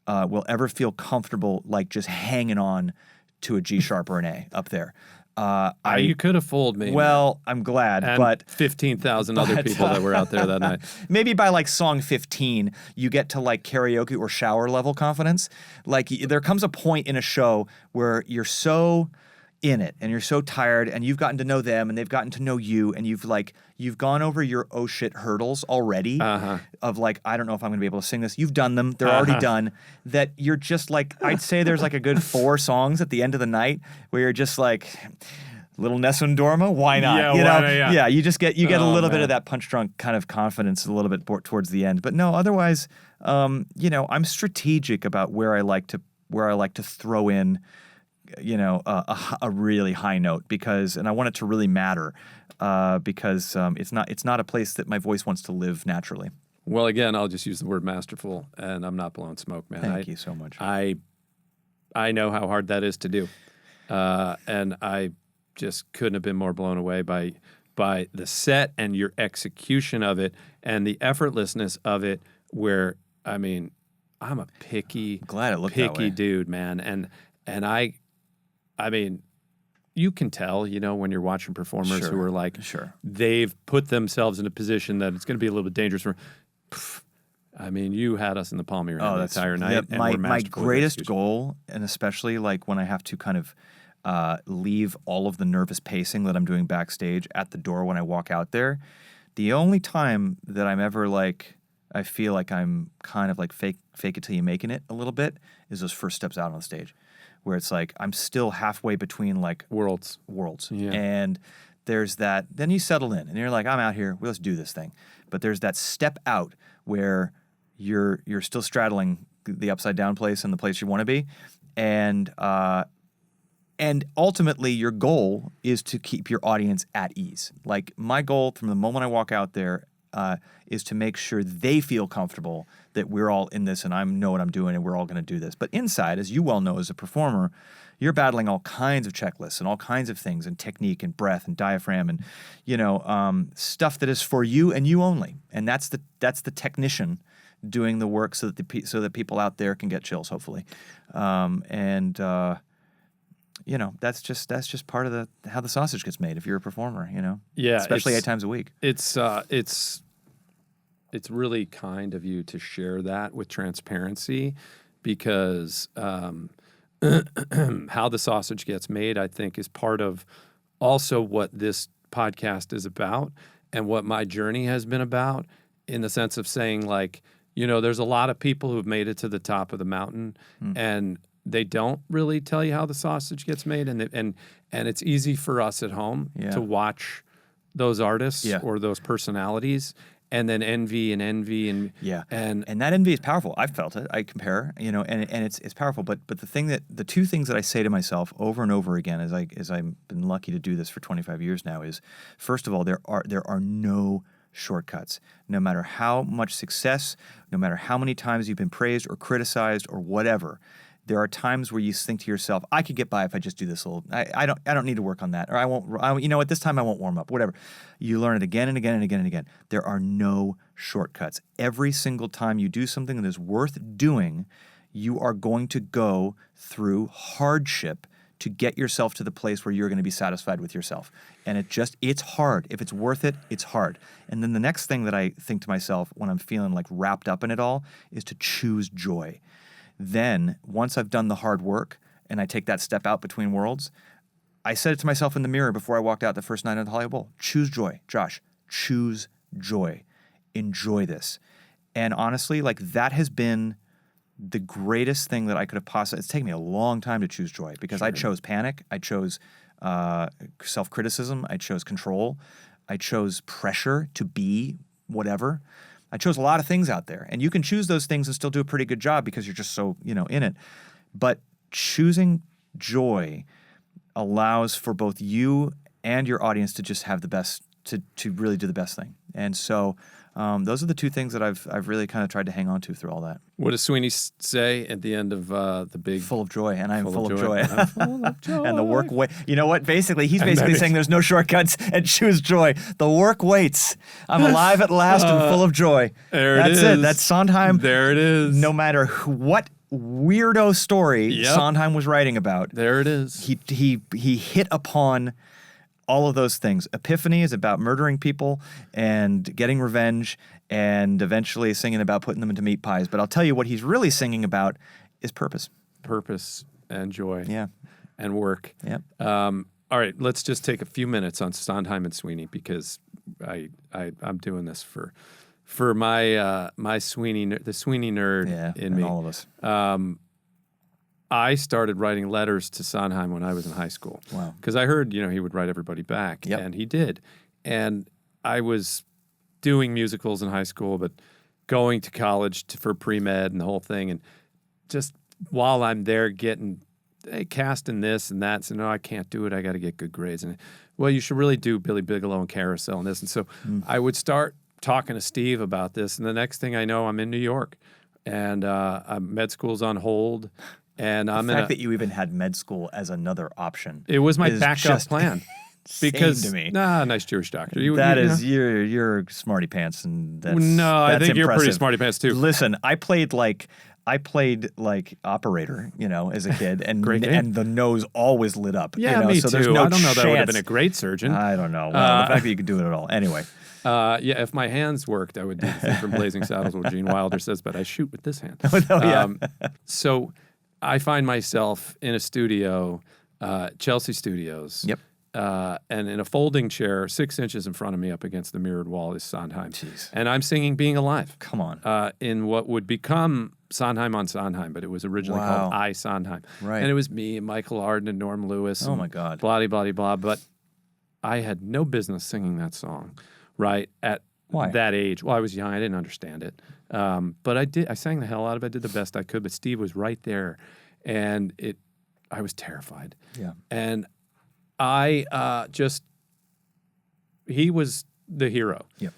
will ever feel comfortable like just hanging on to a G sharp or an A up there. You could have fooled me. Well, I'm glad, and but 15,000 other people that were out there that night. maybe by like song 15, you get to like karaoke or shower level confidence. Like there comes a point in a show where you're so in it and you're so tired and you've gotten to know them and they've gotten to know you and you've gone over your oh shit hurdles already of like, I don't know if I'm going to be able to sing this. You've done them. They're already done. That you're just like, I'd say there's like a good 4 songs at the end of the night where you're just like, Little Nessun Dorma, why not? Yeah, you why know? not, yeah. You just get a Oh, little bit man. of that punch drunk kind of confidence a little bit towards the end. But no, otherwise, I'm strategic about where I like to throw in a really high note and I want it to really matter because it's not a place that my voice wants to live naturally. Well, again, I'll just use the word masterful, and I'm not blowing smoke, man. Thank you so much. I know how hard that is to do, and I just couldn't have been more blown away by the set and your execution of it and the effortlessness of it. Where I mean, I'm a Glad it looked that way. picky dude, man, and I mean, you can tell, when you're watching performers Sure, who are like, sure. they've put themselves in a position that it's going to be a little bit dangerous. I mean, you had us in the palm of your hand the entire night. And we're My masterful with greatest execution. goal, and especially like when I have to kind of leave all of the nervous pacing that I'm doing backstage at the door when I walk out there, the only time that I'm ever like, I feel like I'm kind of like fake it till you making it a little bit is those first steps out on the stage, where it's like I'm still halfway between like Worlds. Yeah. And there's that, then you settle in and you're like, I'm out here, let's do this thing. But there's that step out where you're still straddling the upside down place and the place you want to be. And ultimately your goal is to keep your audience at ease. Like my goal from the moment I walk out there is to make sure they feel comfortable that we're all in this and I know what I'm doing and we're all going to do this. But inside, as you well know as a performer, you're battling all kinds of checklists and all kinds of things and technique and breath and diaphragm and, stuff that is for you and you only. And that's the technician doing the work so that people out there can get chills, hopefully. That's just part of how the sausage gets made if you're a performer, Yeah, especially it's- 8 times a week. It's really kind of you to share that with transparency because how the sausage gets made, I think, is part of also what this podcast is about and what my journey has been about, in the sense of saying, like, you know, there's a lot of people who've made it to the top of the mountain and they don't really tell you how the sausage gets made. And it's easy for us at home to watch those artists or those personalities and then envy and and that envy is powerful. I've felt it. I compare, you know, and it's powerful. But the two things that I say to myself over and over again, as I've been lucky to do this for 25 years now, is, first of all, there are no shortcuts. No matter how much success, no matter how many times you've been praised or criticized or whatever, there are times where you think to yourself, I could get by if I just do this a little. I don't need to work on that, or I won't. You know what? This time I won't warm up. Whatever. You learn it again and again and again and again. There are no shortcuts. Every single time you do something that is worth doing, you are going to go through hardship to get yourself to the place where you're going to be satisfied with yourself. And it's hard. If it's worth it, it's hard. And then the next thing that I think to myself when I'm feeling like wrapped up in it all is to choose joy. Then, once I've done the hard work and I take that step out between worlds, I said it to myself in the mirror before I walked out the first night at the Hollywood Bowl. Choose joy. Josh, choose joy. Enjoy this. And honestly, like, that has been the greatest thing that I could have possibly. It's taken me a long time to choose joy because I chose panic. I chose self-criticism. I chose control. I chose pressure to be whatever. I chose a lot of things out there. And you can choose those things and still do a pretty good job because you're just so, you know, in it. But choosing joy allows for both you and your audience to just have the best, to really do the best thing. And so those are the two things that I've really kind of tried to hang on to through all that. What does Sweeney say at the end of the big... Full of joy, and I'm full of joy. I'm full of joy. And the work wait. You know what? Basically, he's basically saying there's no shortcuts and choose joy. The work waits. I'm alive at last and full of joy. That's it. That's Sondheim. There it is. No matter what weirdo story Sondheim was writing about. There it is. He hit upon all of those things. Epiphany is about murdering people and getting revenge and eventually singing about putting them into meat pies. But I'll tell you what he's really singing about is purpose. Purpose and joy. Yeah. And work. Yep. All right, let's just take a few minutes on Sondheim and Sweeney because I'm doing this for my my Sweeney, the Sweeney nerd in me. All of us. I started writing letters to Sondheim when I was in high school. Wow. Because I heard, he would write everybody back. Yep. And he did. And I was doing musicals in high school, but going to college for pre-med and the whole thing. And just while I'm there getting cast in this and that, so no, I can't do it. I got to get good grades. And well, you should really do Billy Bigelow and Carousel and this. And so I would start talking to Steve about this. And the next thing I know, I'm in New York. And med school's on hold. And the fact that you even had med school as another option. It was my backup plan. Because to me. Nice Jewish doctor. You're smarty pants, and that's I think impressive. You're pretty smarty pants too. Listen, I played like operator, as a kid, and and the nose always lit up. Yeah, me so too. There's no I don't know chance. that I would have been a great surgeon. I don't know. Well, the fact that you could do it at all. Anyway. If my hands worked, I would do the thing from Blazing Saddles where Gene Wilder says, but I shoot with this hand. So I find myself in a studio, Chelsea Studios. Yep. And in a folding chair, 6 inches in front of me up against the mirrored wall is Sondheim. Jeez. And I'm singing Being Alive. Come on. In what would become Sondheim on Sondheim, but it was originally called I, Sondheim. Right. And it was me and Michael Arden and Norm Lewis. Oh, my God. Blah, blah, blah. But I had no business singing that song, right, at that age. Well, I was young. I didn't understand it. But I did. I sang the hell out of it. I did the best I could. But Steve was right there. And I was terrified. Yeah. And he was the hero. Yep.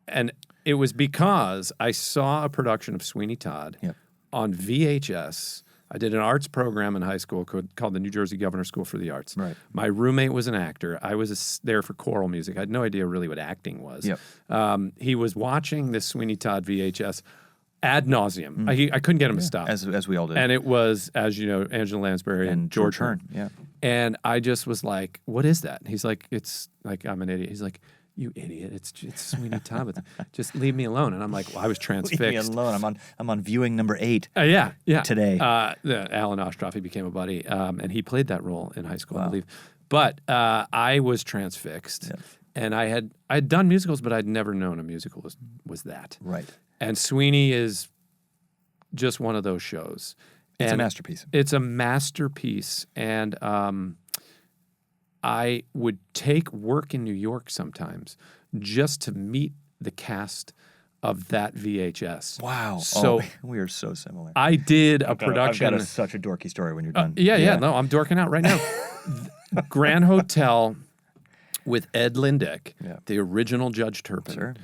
And it was because I saw a production of Sweeney Todd on VHS. I did an arts program in high school called the New Jersey Governor School for the Arts. Right. My roommate was an actor. I was there for choral music. I had no idea really what acting was. Yep. He was watching this Sweeney Todd VHS ad nauseum. I couldn't get him to stop. As we all did. And it was, as you know, Angela Lansbury and George Hearn. Yeah. And I just was like, what is that? And he's like, it's like, I'm an idiot. He's like, "You idiot! It's Sweeney Todd. Just leave me alone." And I'm like, "Well, I was transfixed." Leave me alone. I'm on viewing number 8. Yeah. Today. Alan Ostroff became a buddy, and he played that role in high school, I believe. But I was transfixed, and I had done musicals, but I'd never known a musical was that. Right. And Sweeney is just one of those shows. It's a And masterpiece. It's a masterpiece, and I would take work in New York sometimes just to meet the cast of that VHS. Wow. So we are so similar. I did a production. I've got such a dorky story when you're done. Yeah. No, I'm dorking out right now. Grand Hotel with Ed Lindeck, the original Judge Turpin. Sure.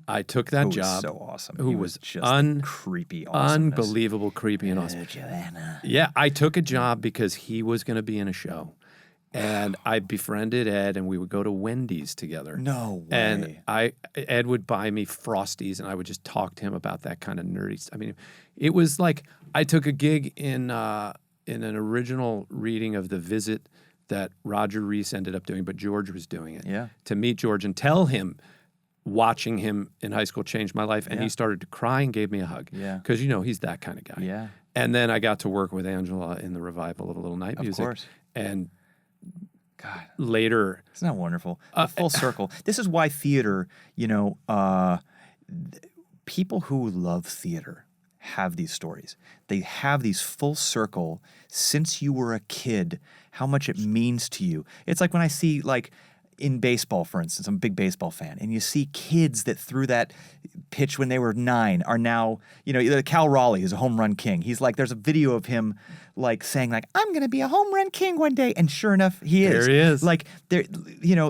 I took that Who job. was so awesome. Who He was just creepy awesomeness. unbelievable, creepy, and awesome. Joanna. Yeah, I took a job because he was going to be in a show. And I befriended Ed, and we would go to Wendy's together. No way. And Ed would buy me Frosties, and I would just talk to him about that kind of nerdy stuff. I mean, it was like I took a gig in an original reading of The Visit that Roger Reese ended up doing, but George was doing it. Yeah. To meet George and tell him, watching him in high school changed my life, and he started to cry and gave me a hug. Yeah. Because, he's that kind of guy. Yeah. And then I got to work with Angela in the revival of A Little Night Music. Of course. And God, later, isn't that wonderful? The full circle. This is why theater, people who love theater have these stories. They have these full circle since you were a kid, how much it means to you. It's like when I see, in baseball, for instance, I'm a big baseball fan, and you see kids that threw that pitch when they were 9 are now, Cal Raleigh is a home run king. He's there's a video of him saying I'm going to be a home run king one day, and sure enough, he is. There he is.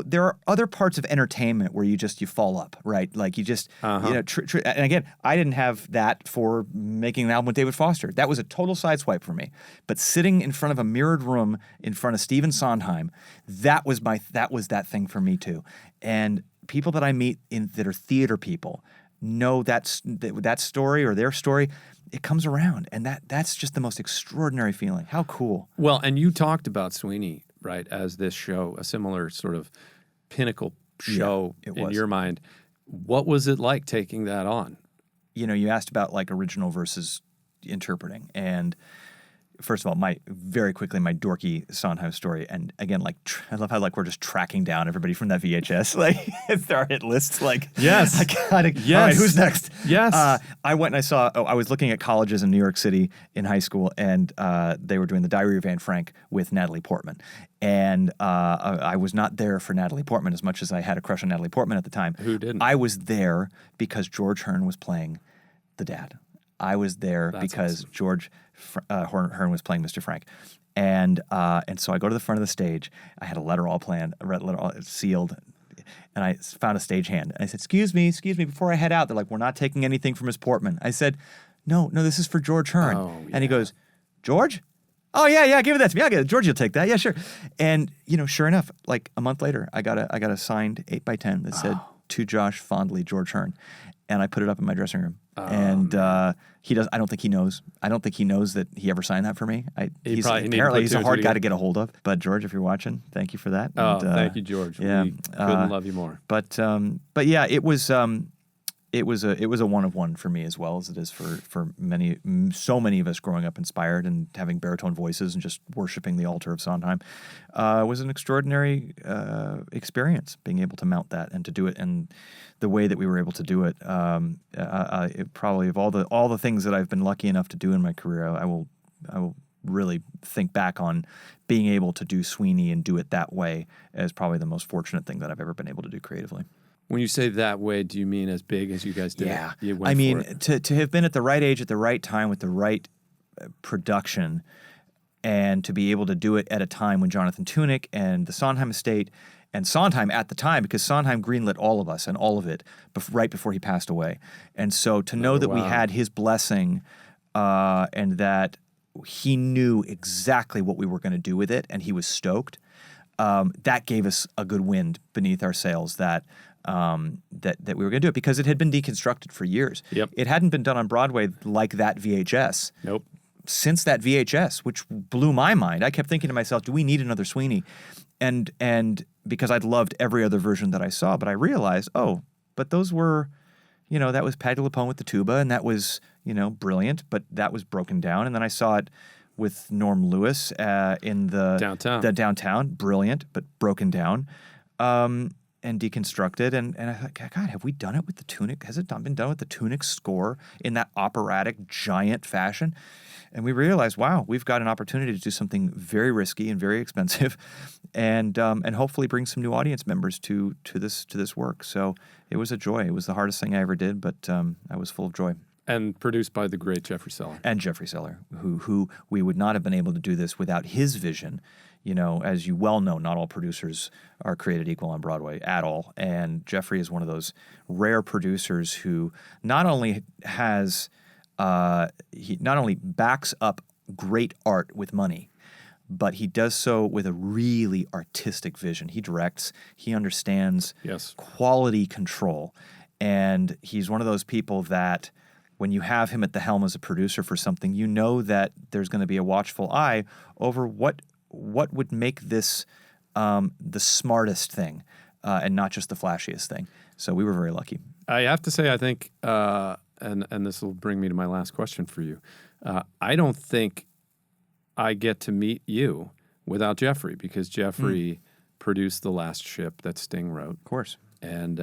There are other parts of entertainment where you fall up, right? You just, and again, I didn't have that for making an album with David Foster. That was a total sideswipe for me. But sitting in front of a mirrored room in front of Stephen Sondheim, that was that thing for me too. And people that I meet that are theater people know that story or their story. It comes around, and that's just the most extraordinary feeling. How cool. well, and you talked about Sweeney, right, as this show, a similar sort of pinnacle show it in was. your mind. What was it like taking that on? You asked about original versus interpreting, and first of all, my dorky Sondheim story, and again, I love how we're just tracking down everybody from that VHS, it's our hit lists, Yes. I gotta, Yes. all right, who's next? Yes. I went and I saw, I was looking at colleges in New York City in high school, and they were doing The Diary of Anne Frank with Natalie Portman, and I was not there for Natalie Portman as much as I had a crush on Natalie Portman at the time. Who didn't? I was there because George Hearn was playing the dad. I was there because awesome. George Hearn was playing Mr. Frank. And so I go to the front of the stage. I had a letter all planned, a red letter all sealed, and I found a stagehand. And I said, excuse me, before I head out. They're like, we're not taking anything from Miss Portman. I said, no, this is for George Hearn. Oh, And he goes, George? Oh, yeah, give that to me. I'll get it. George, you'll take that. Yeah, sure. And, sure enough, a month later, I got a signed 8x10 that said, to Josh, fondly, George Hearn. And I put it up in my dressing room. And he does. I don't think he knows. I don't think he knows that he ever signed that for me. He's a hard guy to get a hold of. But George, if you're watching, thank you for that. Oh, And, thank you, George. Yeah, We couldn't love you more. But yeah, it was a one of one for me as well as it is for so many of us growing up inspired and having baritone voices and just worshiping the altar of Sondheim. It was an extraordinary experience being able to mount that and to do it and the way that we were able to do it. Probably of all the things that I've been lucky enough to do in my career, I will really think back on being able to do Sweeney and do it that way as probably the most fortunate thing that I've ever been able to do creatively. When you say that way, do you mean as big as you guys did? Yeah. You went I mean, for it. to have been at the right age at the right time with the right production and to be able to do it at a time when Jonathan Tunick and the Sondheim estate and Sondheim at the time, because Sondheim greenlit all of us and all of it right before he passed away. And so to know that we had his blessing and that he knew exactly what we were going to do with it and he was stoked, that gave us a good wind beneath our sails that we were going to do it because it had been deconstructed for years. Yep. It hadn't been done on Broadway like that VHS. Nope. since that VHS, which blew my mind. I kept thinking to myself, do we need another Sweeney? And because I'd loved every other version that I saw, but I realized, but those were, that was Patti LuPone with the tuba, and that was, brilliant, but that was broken down. And then I saw it with Norm Lewis in the downtown, brilliant, but broken down, and deconstructed. And I thought, God, have we done it with the Tunic? Has it been done with the Tunic score in that operatic giant fashion? And we realized, wow, we've got an opportunity to do something very risky and very expensive, and hopefully bring some new audience members to this work. So it was a joy. It was the hardest thing I ever did, but I was full of joy. And produced by the great Jeffrey Seller. And Jeffrey Seller, who we would not have been able to do this without his vision. As you well know, not all producers are created equal on Broadway at all. And Jeffrey is one of those rare producers who not only has he not only backs up great art with money, but he does so with a really artistic vision. He directs, he understands quality control. And he's one of those people that when you have him at the helm as a producer for something, you know that there's going to be a watchful eye over what would make this the smartest thing and not just the flashiest thing. So we were very lucky. I have to say, I think, and this will bring me to my last question for you. I don't think I get to meet you without Jeffrey, because Jeffrey produced The Last Ship that Sting wrote. Of course. And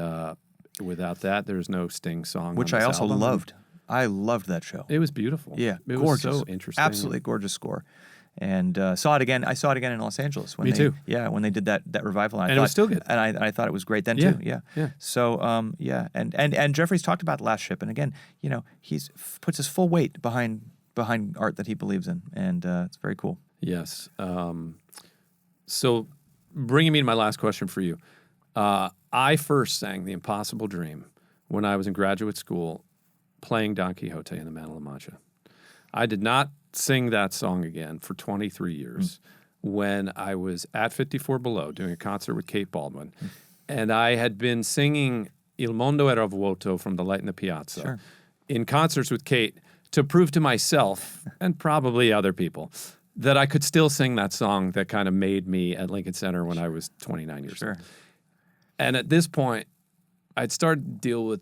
without that, there's no Sting song. Which on I this also album. loved. I loved that show. It was beautiful. Yeah, it gorgeous. was so interesting. Absolutely gorgeous score. And saw it again. I saw it again in Los Angeles. Me too. Yeah, when they did that revival. And it was still good. And I thought it was great then too. Yeah. Yeah. So and Jeffrey's talked about The Last Ship, and again, he's puts his full weight behind art that he believes in, and it's very cool. Yes. So bringing me to my last question for you. I first sang The Impossible Dream when I was in graduate school playing Don Quixote in the Man of La Mancha. I did not sing that song again for 23 years when I was at 54 Below doing a concert with Kate Baldwin. And I had been singing Il Mondo Era Vuoto from The Light in the Piazza in concerts with Kate to prove to myself, and probably other people, that I could still sing that song that kind of made me at Lincoln Center when I was 29 years old. And at this point, I'd started to deal with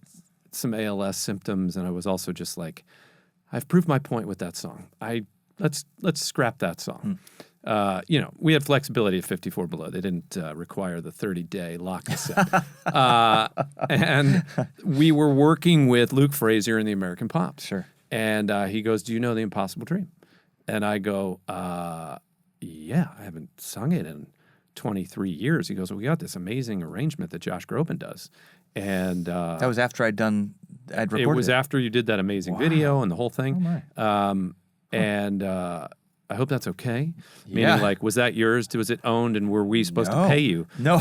some ALS symptoms, and I was also just like, I've proved my point with that song. Let's scrap that song. We had flexibility at 54 Below. They didn't require the 30-day lock cassette. And we were working with Luke Frazier and the American Pops. Sure. And he goes, "Do you know The Impossible Dream?" And I go, "Yeah, I haven't sung it in 23 years." He goes, "Well, we got this amazing arrangement that Josh Groban does." And that was after I'd recorded it. It was after you did that amazing video and the whole thing. Oh my. And I hope that's okay. Meaning, like, was that yours? Was it owned, and were we supposed to pay you? No,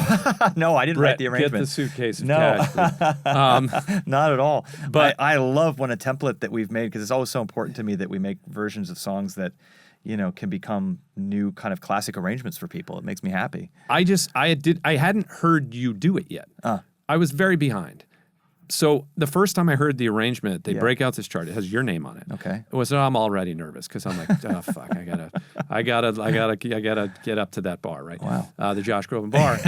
no, I didn't write the arrangement. Get the suitcase of cash, please. Not at all. But I love when a template that we've made, because it's always so important to me that we make versions of songs that can become new kind of classic arrangements for people. It makes me happy. I hadn't heard you do it yet. I was very behind. So the first time I heard the arrangement, they break out this chart. It has your name on it. Okay. It was. I'm already nervous because I'm like, oh fuck, I gotta get up to that bar, right? Wow. The Josh Groban bar,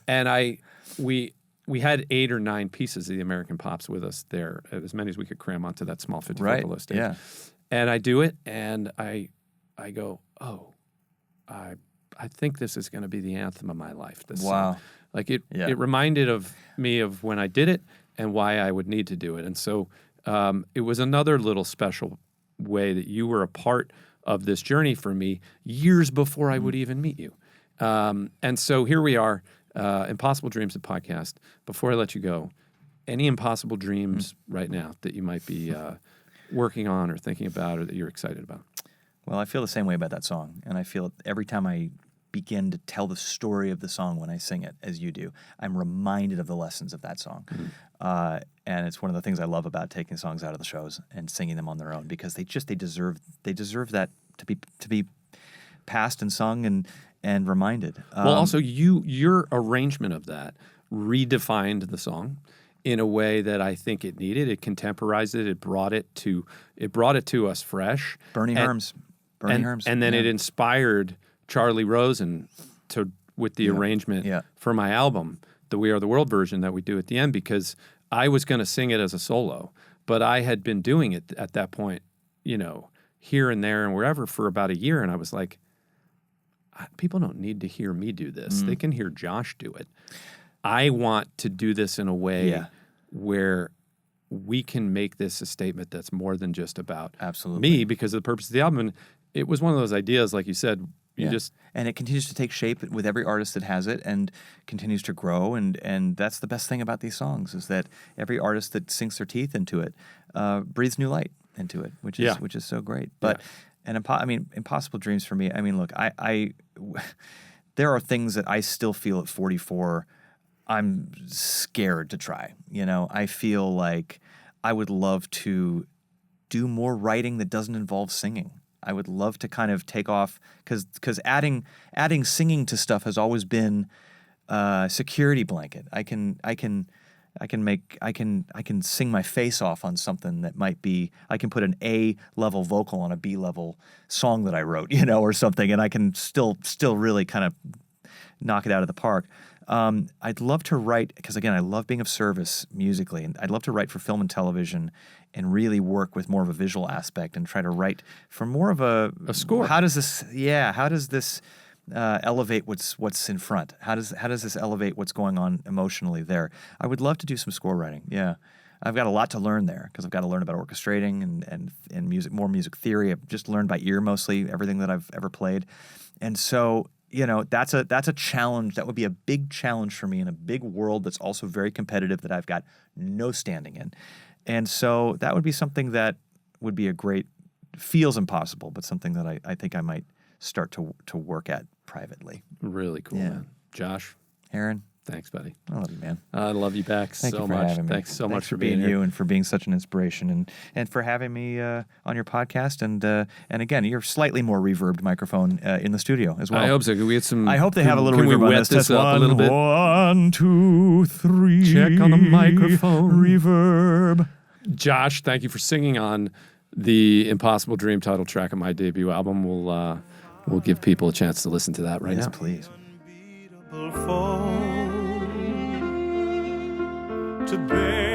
and we had 8 or 9 pieces of the American Pops with us there, as many as we could cram onto that small 54 Below stage. Yeah. And I do it, and I go, I think this is going to be the anthem of my life. This song. Like it reminded me of when I did it and why I would need to do it. And so it was another little special way that you were a part of this journey for me years before I would even meet you. And so here we are, Impossible Dreams, the podcast. Before I let you go, any impossible dreams right now that you might be working on or thinking about or that you're excited about? Well, I feel the same way about that song. And I feel it every time I begin to tell the story of the song when I sing it, as you do. I'm reminded of the lessons of that song. And it's one of the things I love about taking songs out of the shows and singing them on their own, because they deserve that to be passed and sung and reminded. Well, also your arrangement of that redefined the song in a way that I think it needed. It contemporized it. It brought it to us fresh. Bernie Herms. And then it inspired Charlie Rosen with the arrangement for my album, the We Are the World version that we do at the end, because I was going to sing it as a solo, but I had been doing it at that point, here and there and wherever for about a year. And I was like, people don't need to hear me do this. They can hear Josh do it. I want to do this in a way where we can make this a statement that's more than just about me, because of the purpose of the album. And it was one of those ideas, like you said, and it continues to take shape with every artist that has it, and continues to grow. And that's the best thing about these songs, is that every artist that sinks their teeth into it breathes new light into it, which is so great. But Impossible Dreams for me. I mean, look, I there are things that I still feel at 44. I'm scared to try. I feel like I would love to do more writing that doesn't involve singing. I would love to kind of take off, because adding singing to stuff has always been a security blanket. I can sing my face off on something that might be, I can put an A level vocal on a B level song that I wrote, or something, and I can still really kind of knock it out of the park. I'd love to write, because again, I love being of service musically, and I'd love to write for film and television and really work with more of a visual aspect and try to write for more of a score. How does this elevate what's in front? How does this elevate what's going on emotionally there? I would love to do some score writing. Yeah. I've got a lot to learn there, because I've got to learn about orchestrating and music, more music theory. I've just learned by ear mostly everything that I've ever played. And so, that's a challenge. That would be a big challenge for me in a big world that's also very competitive, that I've got no standing in. And so that would be something that would be feels impossible, but something that I think I might start to work at privately. Really cool, man. Josh? Aaron? Thanks, buddy. I love you, man. I love you back Thank so you for much. having me. Thanks so much for being being you here. and for being such an inspiration, and for having me on your podcast. And again, you're slightly more reverbed microphone in the studio as well. I hope so. Can we get some? I hope they have a little can reverb we on wet this. this up a little bit? 1, 2, 3. Check on the microphone. Reverb. Josh, thank you for singing on the Impossible Dream title track of my debut album. We'll give people a chance to listen to that right now. Please. To bear